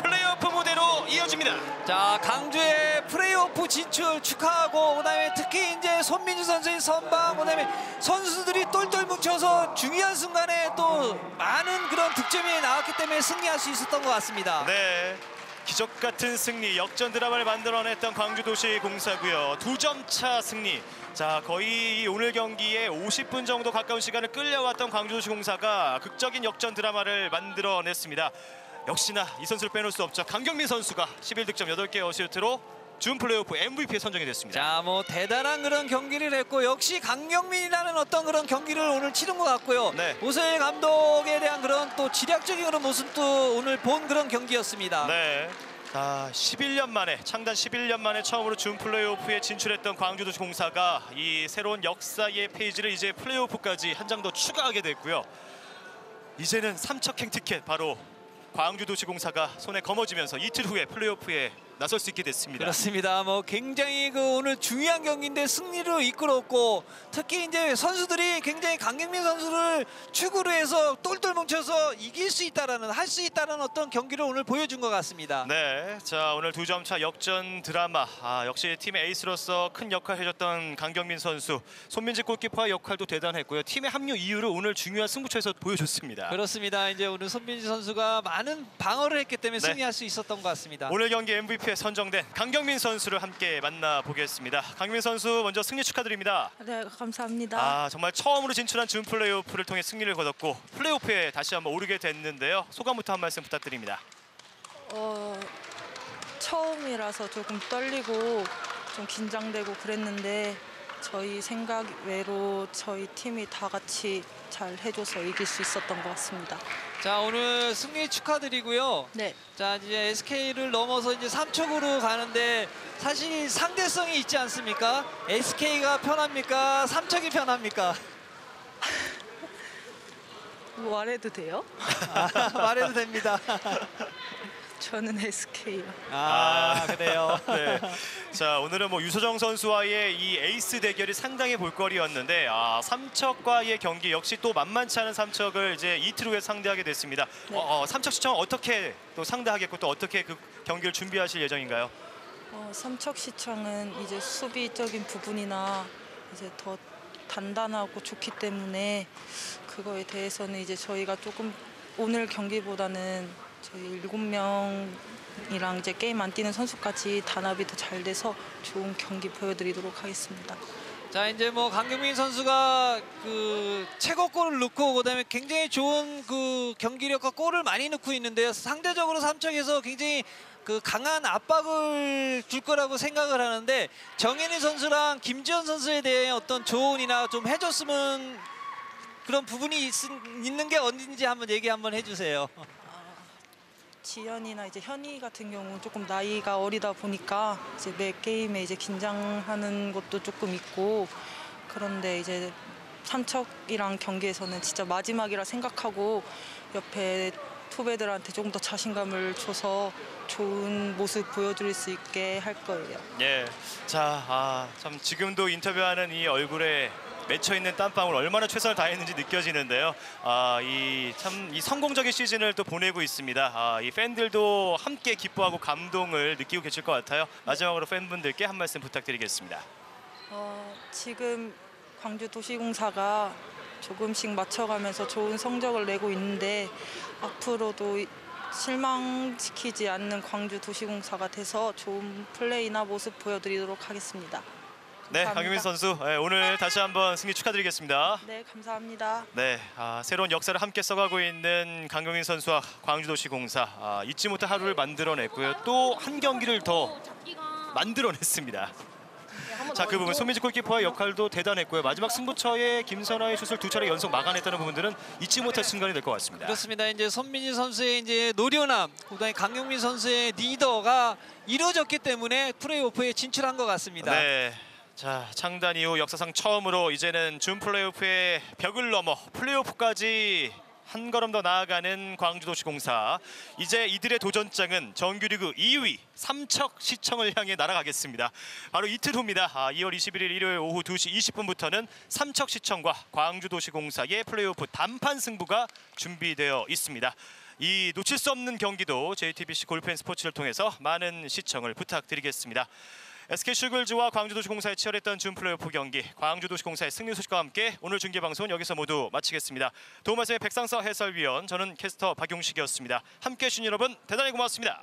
플레이오프 무대로 이어집니다. 자, 강주의 플레이오프 진출 축하하고, 그다음에 특히 이제 손민주 선수의 선방, 그다음에 선수들이 똘똘 뭉쳐서 중요한 순간에 또 많은 그런 득점이 나왔기 때문에 승리할 수 있었던 것 같습니다. 네, 기적 같은 승리, 역전 드라마를 만들어냈던 광주도시공사고요. 2점 차 승리. 자, 거의 오늘 경기에 50분 정도 가까운 시간을 끌려왔던 광주도시공사가 극적인 역전 드라마를 만들어냈습니다. 역시나 이 선수를 빼놓을 수 없죠. 강경민 선수가 11득점 8개 어시스트로 준 플레이오프 MVP에 선정이 됐습니다. 자, 뭐 대단한 그런 경기를 했고, 역시 강경민이라는 어떤 그런 경기를 오늘 치른 것 같고요. 네. 오세일 감독에 대한 그런 또 지략적인 그런 모습도 오늘 본 그런 경기였습니다. 네. 자, 11년 만에, 창단 11년 만에 처음으로 준 플레이오프에 진출했던 광주도시공사가 이 새로운 역사의 페이지를 이제 플레이오프까지 한 장 더 추가하게 됐고요. 이제는 삼척행 티켓 바로 광주도시공사가 손에 거머쥐면서 이틀 후에 플레이오프에 나설 수 있게 됐습니다. 그렇습니다. 뭐 굉장히 그 오늘 중요한 경기인데 승리로 이끌었고, 특히 이제 선수들이 굉장히 강경민 선수를 축으로 해서 똘똘 뭉쳐서 이길 수 있다라는, 할 수 있다는 어떤 경기를 오늘 보여준 것 같습니다. 네, 자, 오늘 2점 차 역전 드라마. 역시 팀의 에이스로서 큰 역할을 해줬던 강경민 선수, 손민지 골키퍼의 역할도 대단했고요. 팀의 합류 이유를 오늘 중요한 승부처에서 보여줬습니다. 그렇습니다. 이제 오늘 손민지 선수가 많은 방어를 했기 때문에 네. 승리할 수 있었던 것 같습니다. 오늘 경기 MVP에 선정된 강경민 선수를 함께 만나보겠습니다. 강경민 선수 먼저 승리 축하드립니다. 네, 감사합니다. 정말 처음으로 진출한 준 플레이오프를 통해 승리를 거뒀고 플레이오프에 다시 한번 오르게 됐는데요. 소감부터 한 말씀 부탁드립니다. 처음이라서 조금 떨리고 좀 긴장되고 그랬는데, 저희 생각 외로 저희 팀이 다 같이 잘 해줘서 이길 수 있었던 것 같습니다. 자, 오늘 승리 축하드리고요. 네. 자, 이제 SK를 넘어서 이제 삼척으로 가는데 사실 상대성이 있지 않습니까? SK가 편합니까? 삼척이 편합니까? 말해도 돼요? 말해도 됩니다. 저는 SK요. 그래요. 네. 자, 오늘은 뭐 유소정 선수와의 이 에이스 대결이 상당히 볼거리였는데, 삼척과의 경기 역시 또 만만치 않은 삼척을 이제 이틀 후에 상대하게 됐습니다. 네. 삼척시청 어떻게 또 상대하겠고 또 어떻게 그 경기를 준비하실 예정인가요? 삼척시청은 이제 수비적인 부분이나 이제 더 단단하고 좋기 때문에 그거에 대해서는 이제 저희가 조금 오늘 경기보다는 저희 7명이랑 이제 게임 안 뛰는 선수까지 단합이 더 잘 돼서 좋은 경기 보여드리도록 하겠습니다. 자, 이제 뭐 강경민 선수가 그 최고골을 넣고, 그다음에 굉장히 좋은 그 경기력과 골을 많이 넣고 있는데요. 상대적으로 삼척에서 굉장히 그 강한 압박을 줄 거라고 생각을 하는데, 정현희 선수랑 김지현 선수에 대해 어떤 조언이나 좀 해줬으면 그런 부분이 있는 게 어딘지 한번 얘기 한번 해주세요. 지연이나 이제 현희 같은 경우 조금 나이가 어리다 보니까 이제 매 게임에 이제 긴장하는 것도 조금 있고, 그런데 이제 삼척이랑 경기에서는 진짜 마지막이라 생각하고 옆에 후배들한테 조금 더 자신감을 줘서 좋은 모습 보여드릴 수 있게 할 거예요. 예. 자, 참 지금도 인터뷰하는 이 얼굴에 맺혀 있는 땀방울 얼마나 최선을 다했는지 느껴지는데요. 이 성공적인 시즌을 또 보내고 있습니다. 이 팬들도 함께 기뻐하고 감동을 느끼고 계실 것 같아요. 마지막으로 팬분들께 한 말씀 부탁드리겠습니다. 지금 광주도시공사가 조금씩 맞춰가면서 좋은 성적을 내고 있는데, 앞으로도 실망시키지 않는 광주도시공사가 돼서 좋은 플레이나 모습 보여드리도록 하겠습니다. 네, 강경민 선수 오늘 다시 한번 승리 축하드리겠습니다. 네, 감사합니다. 네, 새로운 역사를 함께 써가고 있는 강경민 선수와 광주도시공사, 잊지 못할 하루를 만들어냈고요. 또 한 경기를 더 만들어냈습니다. 자, 그 부분 손민지 골키퍼의 역할도 대단했고요. 마지막 승부처에 김선아의 슛을 2차례 연속 막아냈다는 부분들은 잊지 못할 순간이 될 것 같습니다. 그렇습니다. 이제 손민지 선수의 이제 노련함, 그다음에 강경민 선수의 리더가 이루어졌기 때문에 플레이오프에 진출한 것 같습니다. 네. 자, 창단 이후 역사상 처음으로 이제는 준 플레이오프의 벽을 넘어 플레이오프까지 한 걸음 더 나아가는 광주도시공사. 이제 이들의 도전장은 정규리그 2위 삼척시청을 향해 날아가겠습니다. 바로 이틀 후입니다. 2월 21일 일요일 오후 2시 20분부터는 삼척시청과 광주도시공사의 플레이오프 단판 승부가 준비되어 있습니다. 이 놓칠 수 없는 경기도 JTBC 골프앤스포츠를 통해서 많은 시청을 부탁드리겠습니다. SK슈글즈와 광주도시공사의 치열했던 준 플레이오프 경기, 광주도시공사의 승리 소식과 함께 오늘 중계방송은 여기서 모두 마치겠습니다. 도움 말씀의 백상서 해설위원, 저는 캐스터 박용식이었습니다. 함께해 주신 여러분 대단히 고맙습니다.